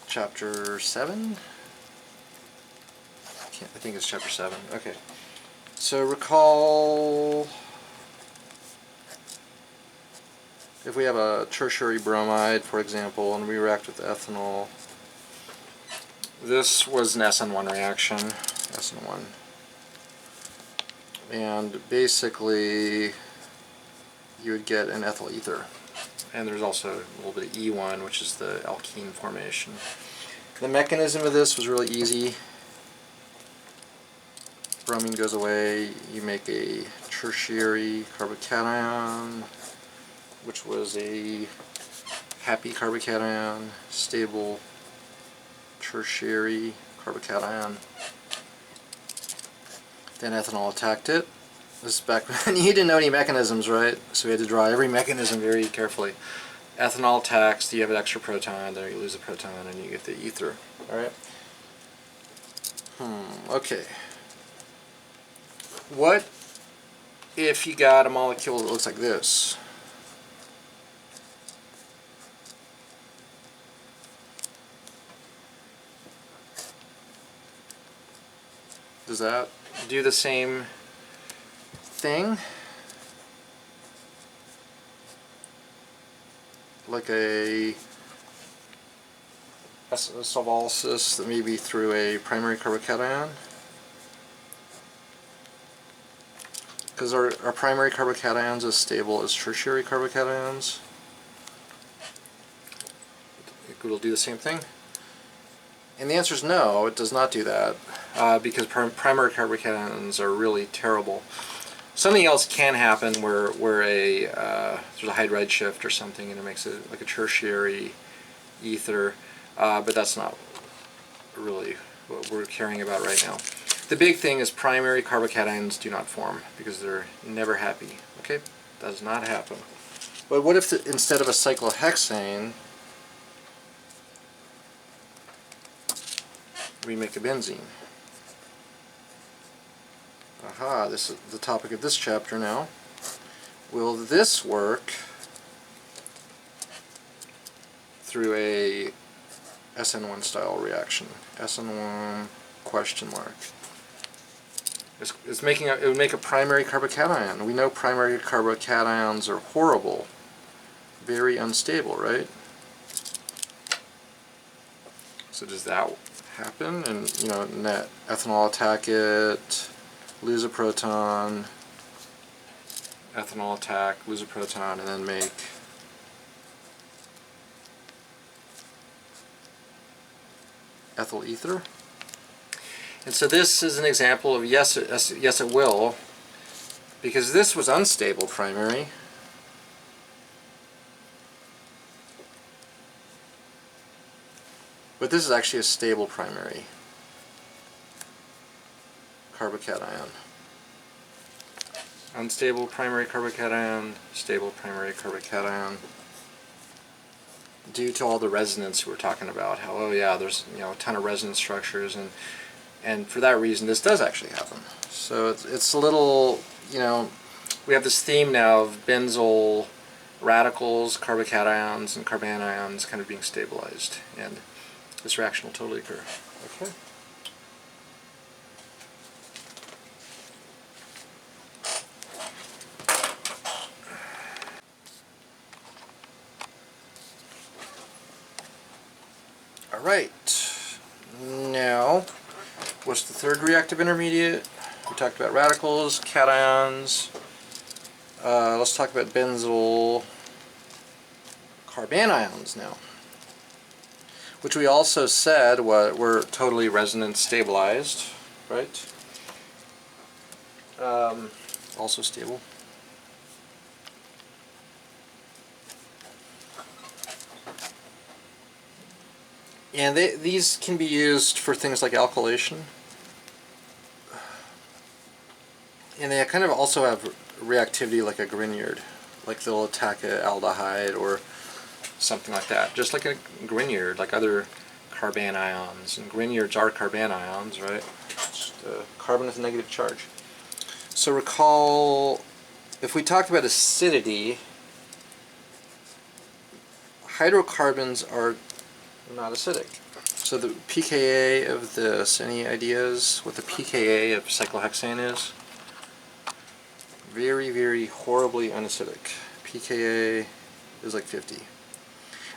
Speaker 1: Chapter 7? I think it's chapter 7. Okay. So recall, if we have a tertiary bromide, for example, and we react with ethanol, this was an SN1 reaction, SN1. And basically, you would get an ethyl ether. And there's also a little bit of E1, which is the Alkene Formation. The mechanism of this was really easy. Bromine goes away, you make a tertiary carbocation, which was a happy carbocation, stable tertiary carbocation. Then ethanol attacked it. This is back when you didn't know any mechanisms, right? So we had to draw every mechanism very carefully. Ethanol attacks, you have an extra proton, then you lose a proton, and you get the ether. Alright? Okay. What if you got a molecule that looks like this? Does that do the same thing? Like a Solvolysis that maybe through a primary carbocation? Because our primary carbocations as stable as tertiary carbocations. It'll do the same thing? And the answer is no, it does not do that, because primary carbocations are really terrible. Something else can happen where there's a hydride shift or something, and it makes it like a tertiary ether, but that's not really what we're caring about right now. The big thing is primary carbocations do not form because they're never happy. Okay, does not happen. But what if instead of a cyclohexane, we make a benzene. Aha, this is the topic of this chapter now. Will this work through a SN1 style reaction? SN1 question mark. It's making it would make a primary carbocation. We know primary carbocations are horrible, very unstable, right? So does that happen? And you know, net ethanol attack it, lose a proton, ethanol attack, lose a proton, and then make ethyl ether. And so this is an example of yes it will, because this was unstable primary. But this is actually a stable primary carbocation. Unstable primary carbocation, stable primary carbocation. Due to all the resonance we were talking about, how oh yeah, there's a ton of resonance structures, and for that reason this does actually happen. So it's a little, we have this theme now of benzyl radicals, carbocations, and carbanions kind of being stabilized, and this reaction will totally occur. Okay. Alright, now what's the third reactive intermediate? We talked about radicals, cations. Let's talk about benzyl carbanions now, which we also said were totally resonance stabilized, right? Also stable. And these can be used for things like alkylation. And they kind of also have reactivity like a Grignard. Like they'll attack an aldehyde or something like that. Just like a Grignard, like other carbanions. And Grignards are carbanions, right? Just a carbon with a negative charge. So recall, if we talked about acidity, hydrocarbons are not acidic. So the pKa of this, any ideas what the pKa of cyclohexane is? Very, very horribly unacidic. pKa is like 50.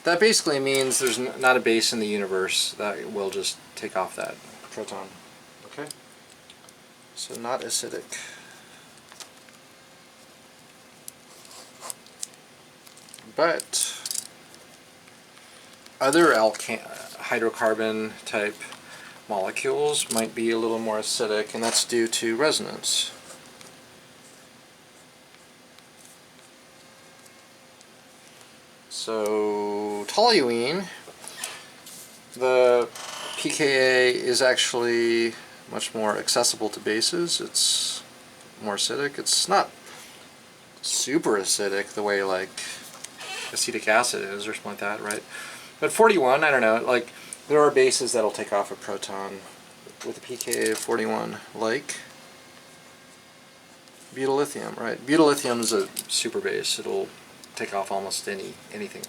Speaker 1: That basically means there's not a base in the universe that will just take off that proton. Okay? So not acidic. But other hydrocarbon type molecules might be a little more acidic, and that's due to resonance. So toluene, the pKa is actually much more accessible to bases. It's more acidic. It's not super acidic the way like acetic acid is or something like that, right? But 41, I don't know, like there are bases that'll take off a proton with a pKa of 41, like butyllithium, right? Butyllithium is a super base. It'll take off almost anything.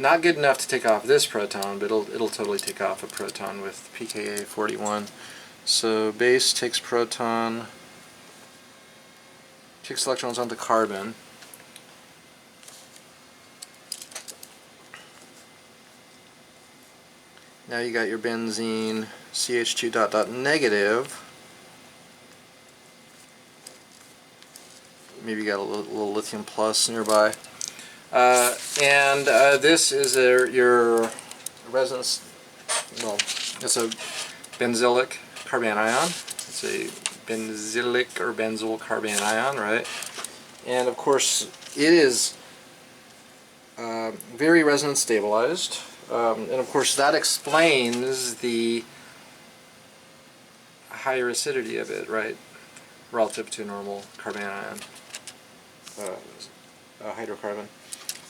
Speaker 1: Not good enough to take off this proton, but it'll totally take off a proton with pKa 41. So base takes proton, takes electrons onto carbon. Now you got your benzene CH2 dot dot negative. Maybe you got a little lithium plus nearby. This is your resonance, well, it's a benzylic carbanion. It's a benzylic or benzyl carbanion, right? And of course it is very resonance stabilized. And of course that explains the higher acidity of it, right, relative to normal carbanion, hydrocarbon.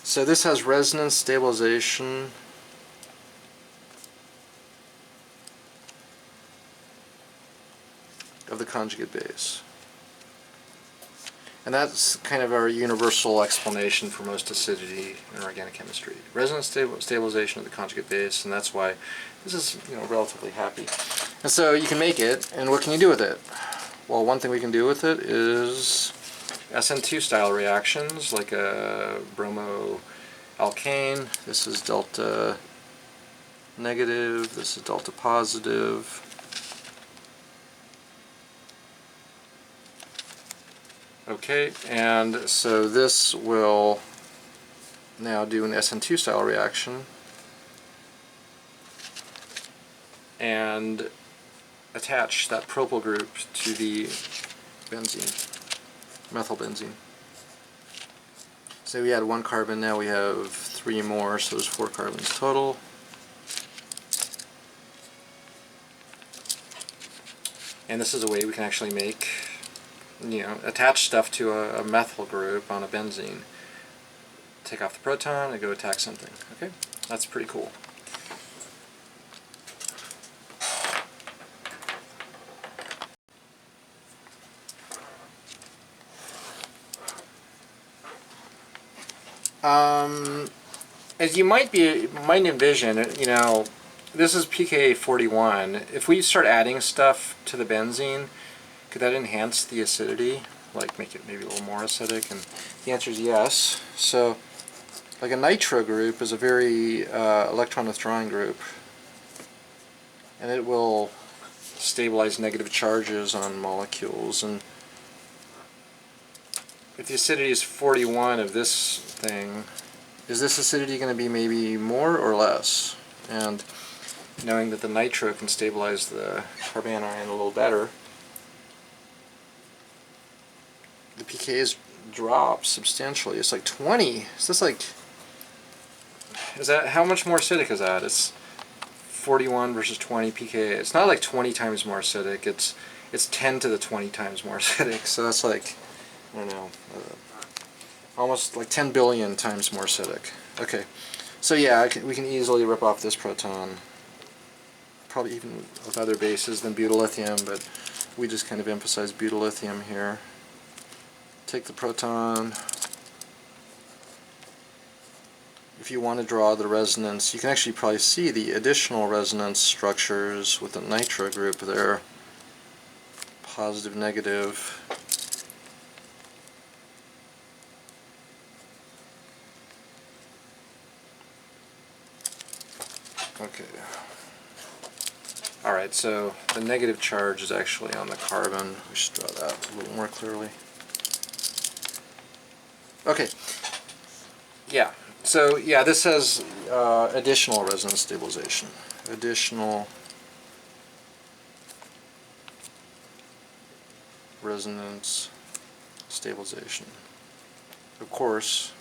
Speaker 1: So this has resonance stabilization of the conjugate base. And that's kind of our universal explanation for most acidity in organic chemistry. Resonance stabilization of the conjugate base, and that's why this is, relatively happy. And so you can make it, and what can you do with it? Well, one thing we can do with it is SN2 style reactions, like a bromo alkane. This is delta negative, this is delta positive. Okay, and so this will now do an SN2 style reaction and attach that propyl group to the benzene, methylbenzene. So we had 1 carbon, now we have 3 more, so there's 4 carbons total. And this is a way we can actually make, attach stuff to a methyl group on a benzene. Take off the proton and go attack something. Okay, that's pretty cool. As you might envision, this is pKa 41. If we start adding stuff to the benzene, could that enhance the acidity, like make it maybe a little more acidic? And the answer is yes. So, like a nitro group is a very electron withdrawing group, and it will stabilize negative charges on molecules. And if the acidity is 41 of this thing, is this acidity going to be maybe more or less? And knowing that the nitro can stabilize the carbanion a little better, the pKa's drop substantially. It's like 20. Is that how much more acidic is that? It's 41 versus 20 pKa. It's not like 20 times more acidic. It's 10 to the 20 times more acidic. So that's like, I don't know, almost like 10 billion times more acidic. Okay, so yeah, we can easily rip off this proton, probably even with other bases than butyllithium, but we just kind of emphasize butyllithium here. Take the proton. If you want to draw the resonance, you can actually probably see the additional resonance structures with the nitro group there. Positive, negative. Okay. Alright, so the negative charge is actually on the carbon. We should draw that a little more clearly. Okay. Yeah. So yeah, this has additional resonance stabilization. Additional resonance stabilization. Of course,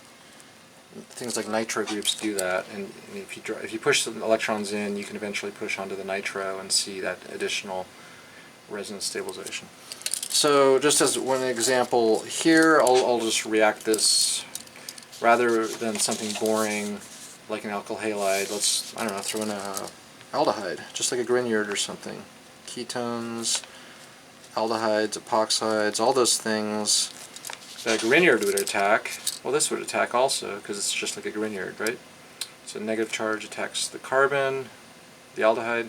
Speaker 1: things like nitro groups do that, and if you push the electrons in, you can eventually push onto the nitro and see that additional resonance stabilization. So just as one example here, I'll just react this rather than something boring like an alkyl halide. Let's, I don't know, throw in a aldehyde, just like a Grignard or something. Ketones, aldehydes, epoxides, all those things that a Grignard would attack. Well, this would attack also, because it's just like a Grignard, right? So negative charge attacks the carbon, the aldehyde,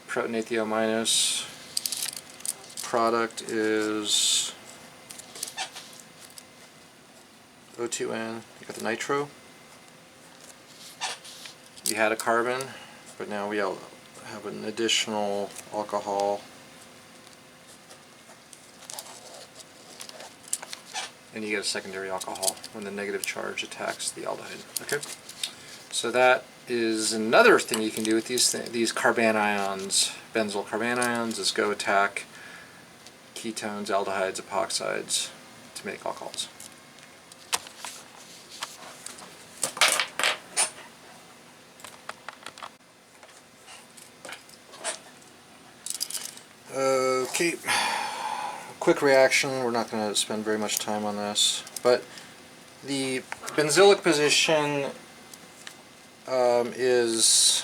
Speaker 1: protonate the O minus. Product is O2N. You got the nitro. You had a carbon, but now we have an additional alcohol. And you get a secondary alcohol when the negative charge attacks the aldehyde. Okay, so that is another thing you can do with these carbanions, benzyl carbanions, is go attack ketones, aldehydes, epoxides to make alcohols. Okay. Quick reaction, we're not going to spend very much time on this, but the benzylic position is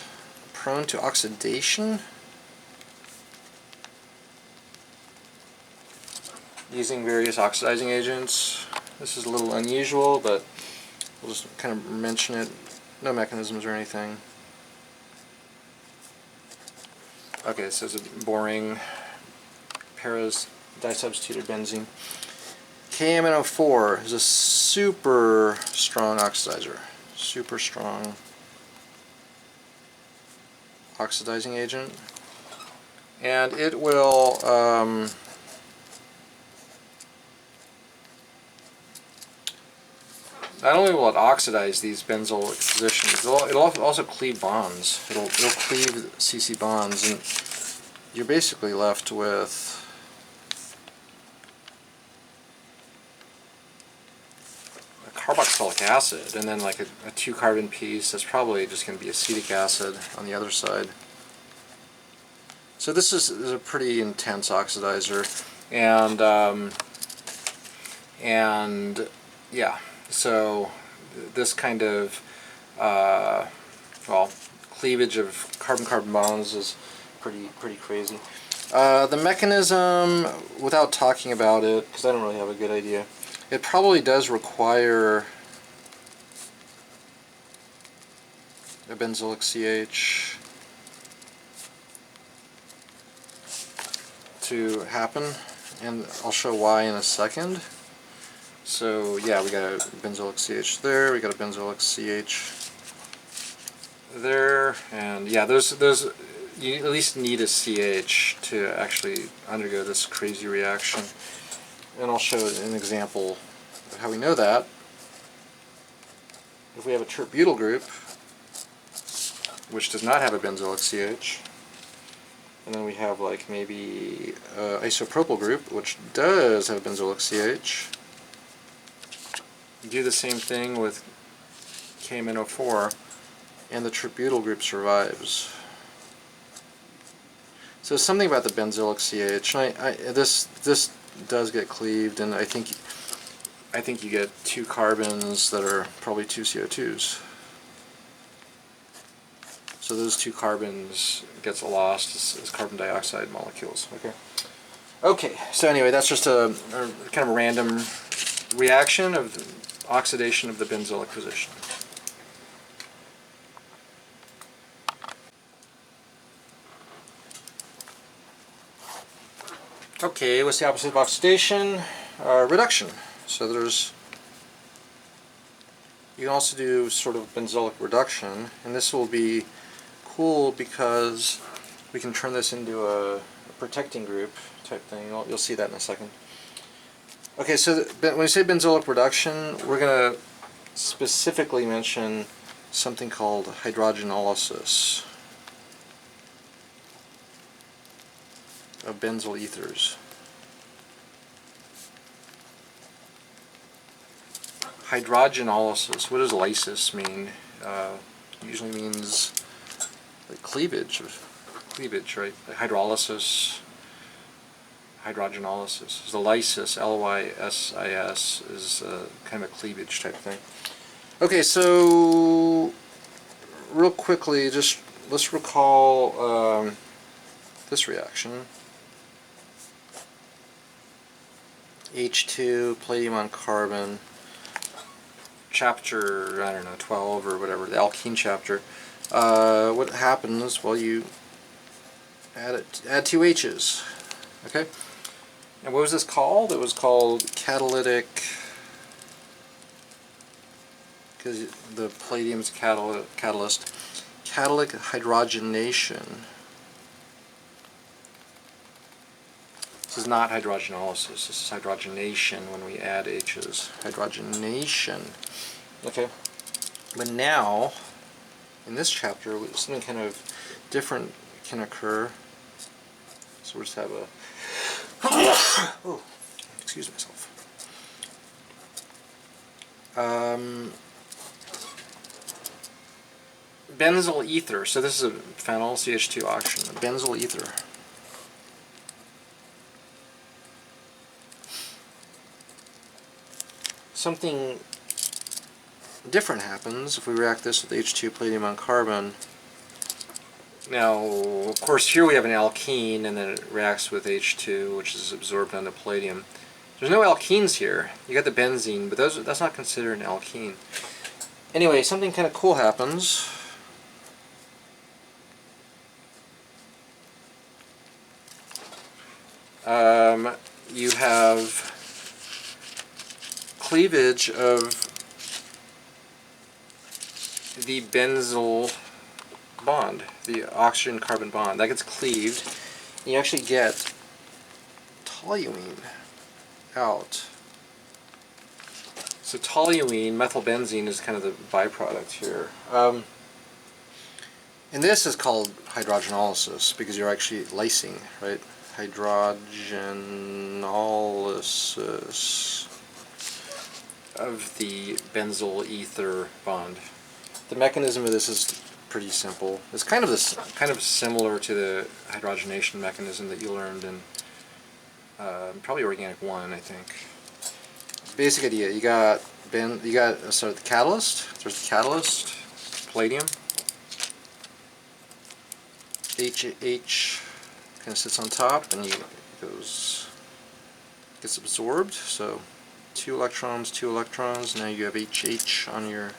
Speaker 1: prone to oxidation. using various oxidizing agents. This is a little unusual, but we'll just kind of mention it. No mechanisms or anything. Okay, so it's a boring paras disubstituted benzene. KMNO4 is a super strong oxidizer. Super strong oxidizing agent. And it will not only will it oxidize these benzoyl positions, it'll also cleave bonds. It'll cleave CC bonds, and you're basically left with a carboxylic acid, and then like a 2-carbon piece that's probably just going to be acetic acid on the other side. So this is a pretty intense oxidizer, and yeah. So this kind of well, cleavage of carbon-carbon bonds is pretty crazy. The mechanism, without talking about it, because I don't really have a good idea, it probably does require a benzylic CH to happen, and I'll show why in a second. So yeah, we got a benzoylic CH there, we got a benzoylic CH there, and yeah, those you at least need a CH to actually undergo this crazy reaction. And I'll show an example of how we know that. If we have a tert-butyl group, which does not have a benzoylic CH, and then we have like maybe isopropyl group, which does have a benzoylic CH, do the same thing with KMNO4, and the tert-butyl group survives. So something about the benzylic CH, and this does get cleaved, and I think you get 2 carbons that are probably 2 CO2s. So those 2 carbons gets lost as carbon dioxide molecules. Okay. So anyway, that's just a kind of a random reaction of oxidation of the benzylic position. Okay, what's the opposite of oxidation? Reduction. So you can also do sort of benzoic reduction, and this will be cool because we can turn this into a protecting group type thing. You'll see that in a second. Okay, so when we say benzoic reduction, we're going to specifically mention something called hydrogenolysis of benzyl ethers. Hydrogenolysis. What does lysis mean? Usually means like cleavage, right? Like hydrolysis. Hydrogenolysis. The lysis, L-Y-S-I-S, is kind of a cleavage type thing. Okay, so real quickly, just let's recall this reaction. H2, palladium on carbon, chapter, I don't know, 12 or whatever, the Alkene chapter. What happens? Well, you add 2 H's. Okay? And what was this called? It was called catalytic, because the palladium's catalyst, catalytic hydrogenation. This is not hydrogenolysis, this is hydrogenation when we add H's. Hydrogenation. Okay? But now, in this chapter, something kind of different can occur. So we'll just have a oh, excuse myself. Benzyl ether. So this is a phenyl CH2 oxygen. Benzyl ether. Something different happens if we react this with H2 palladium on carbon. Now, of course, here we have an alkene, and then it reacts with H2, which is absorbed onto palladium. There's no alkenes here. You got the benzene, but that's not considered an alkene. Anyway, something kind of cool happens. You have cleavage of the benzyl bond, the oxygen-carbon bond. That gets cleaved, and you actually get toluene out. So toluene, methylbenzene, is kind of the byproduct here. And this is called hydrogenolysis because you're actually lysing, right? Hydrogenolysis of the benzyl ether bond. The mechanism of this is pretty simple. It's kind of similar to the hydrogenation mechanism that you learned in probably Organic 1, I think. Basic idea: you got the catalyst. There's the catalyst, palladium. H kind of sits on top, and gets absorbed. So 2 electrons, 2 electrons. Now you have HH on your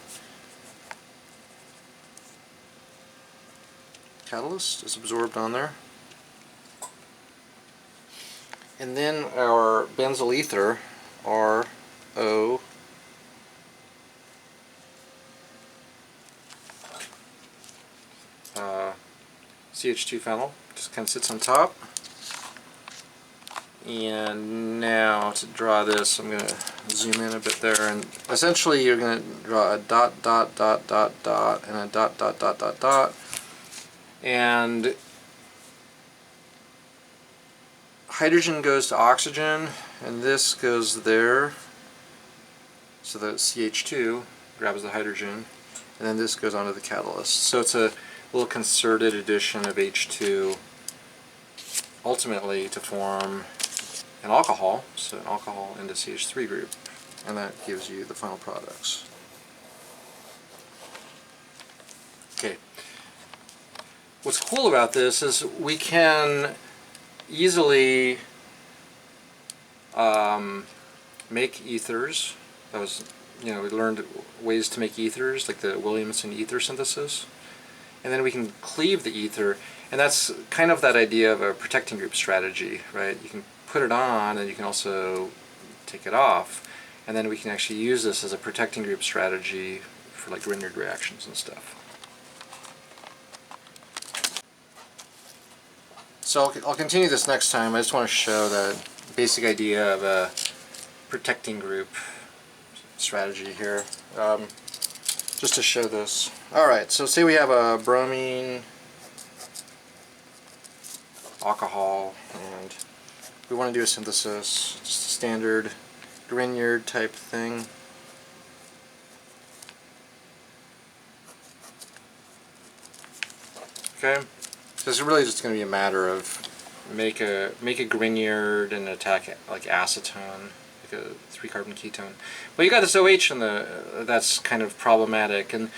Speaker 1: catalyst. It's absorbed on there. And then our benzyl ether, RO, CH2 phenyl, just kind of sits on top. And now to draw this, I'm going to zoom in a bit there, and essentially you're going to draw a dot, dot, dot, dot, dot, and a dot, dot, dot, dot, dot. And hydrogen goes to oxygen, and this goes there. So the CH2 grabs the hydrogen, and then this goes onto the catalyst. So it's a little concerted addition of H2, ultimately to form an alcohol, so an alcohol into CH3 group, and that gives you the final products. Okay. What's cool about this is we can easily make ethers. That was, we learned ways to make ethers, like the Williamson ether synthesis. And then we can cleave the ether, and that's kind of that idea of a protecting group strategy, right? You can put it on, and you can also take it off, and then we can actually use this as a protecting group strategy for like Grignard reactions and stuff. So I'll continue this next time. I just want to show the basic idea of a protecting group strategy here. Just to show this. Alright, so say we have a bromine alcohol, and we want to do a synthesis, just a standard Grignard type thing. Okay, so it's really just going to be a matter of make a Grignard and attack like acetone, like a 3-carbon ketone. But you got this OH in that's kind of problematic, and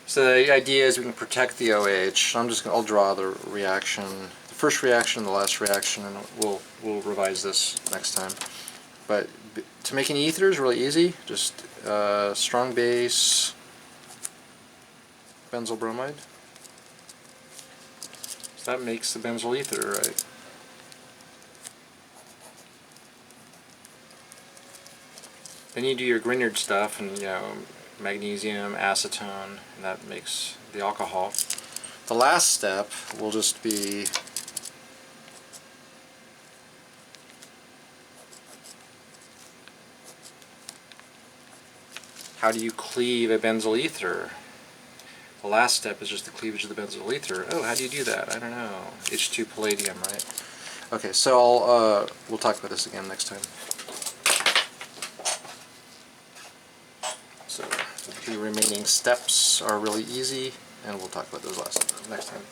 Speaker 1: so the idea is we can protect the OH. I'll draw the reaction, the first reaction, the last reaction, and we'll revise this next time. But to make an ether is really easy. Just strong base, benzyl bromide. So that makes the benzyl ether, right? Then you do your Grignard stuff, and magnesium, acetone, and that makes the alcohol. The last step will just be how do you cleave a benzyl ether? The last step is just the cleavage of the benzyl ether. Oh, how do you do that? I don't know. H2 palladium, right? Okay, so we'll talk about this again next time. So the 3 remaining steps are really easy, and we'll talk about those next time.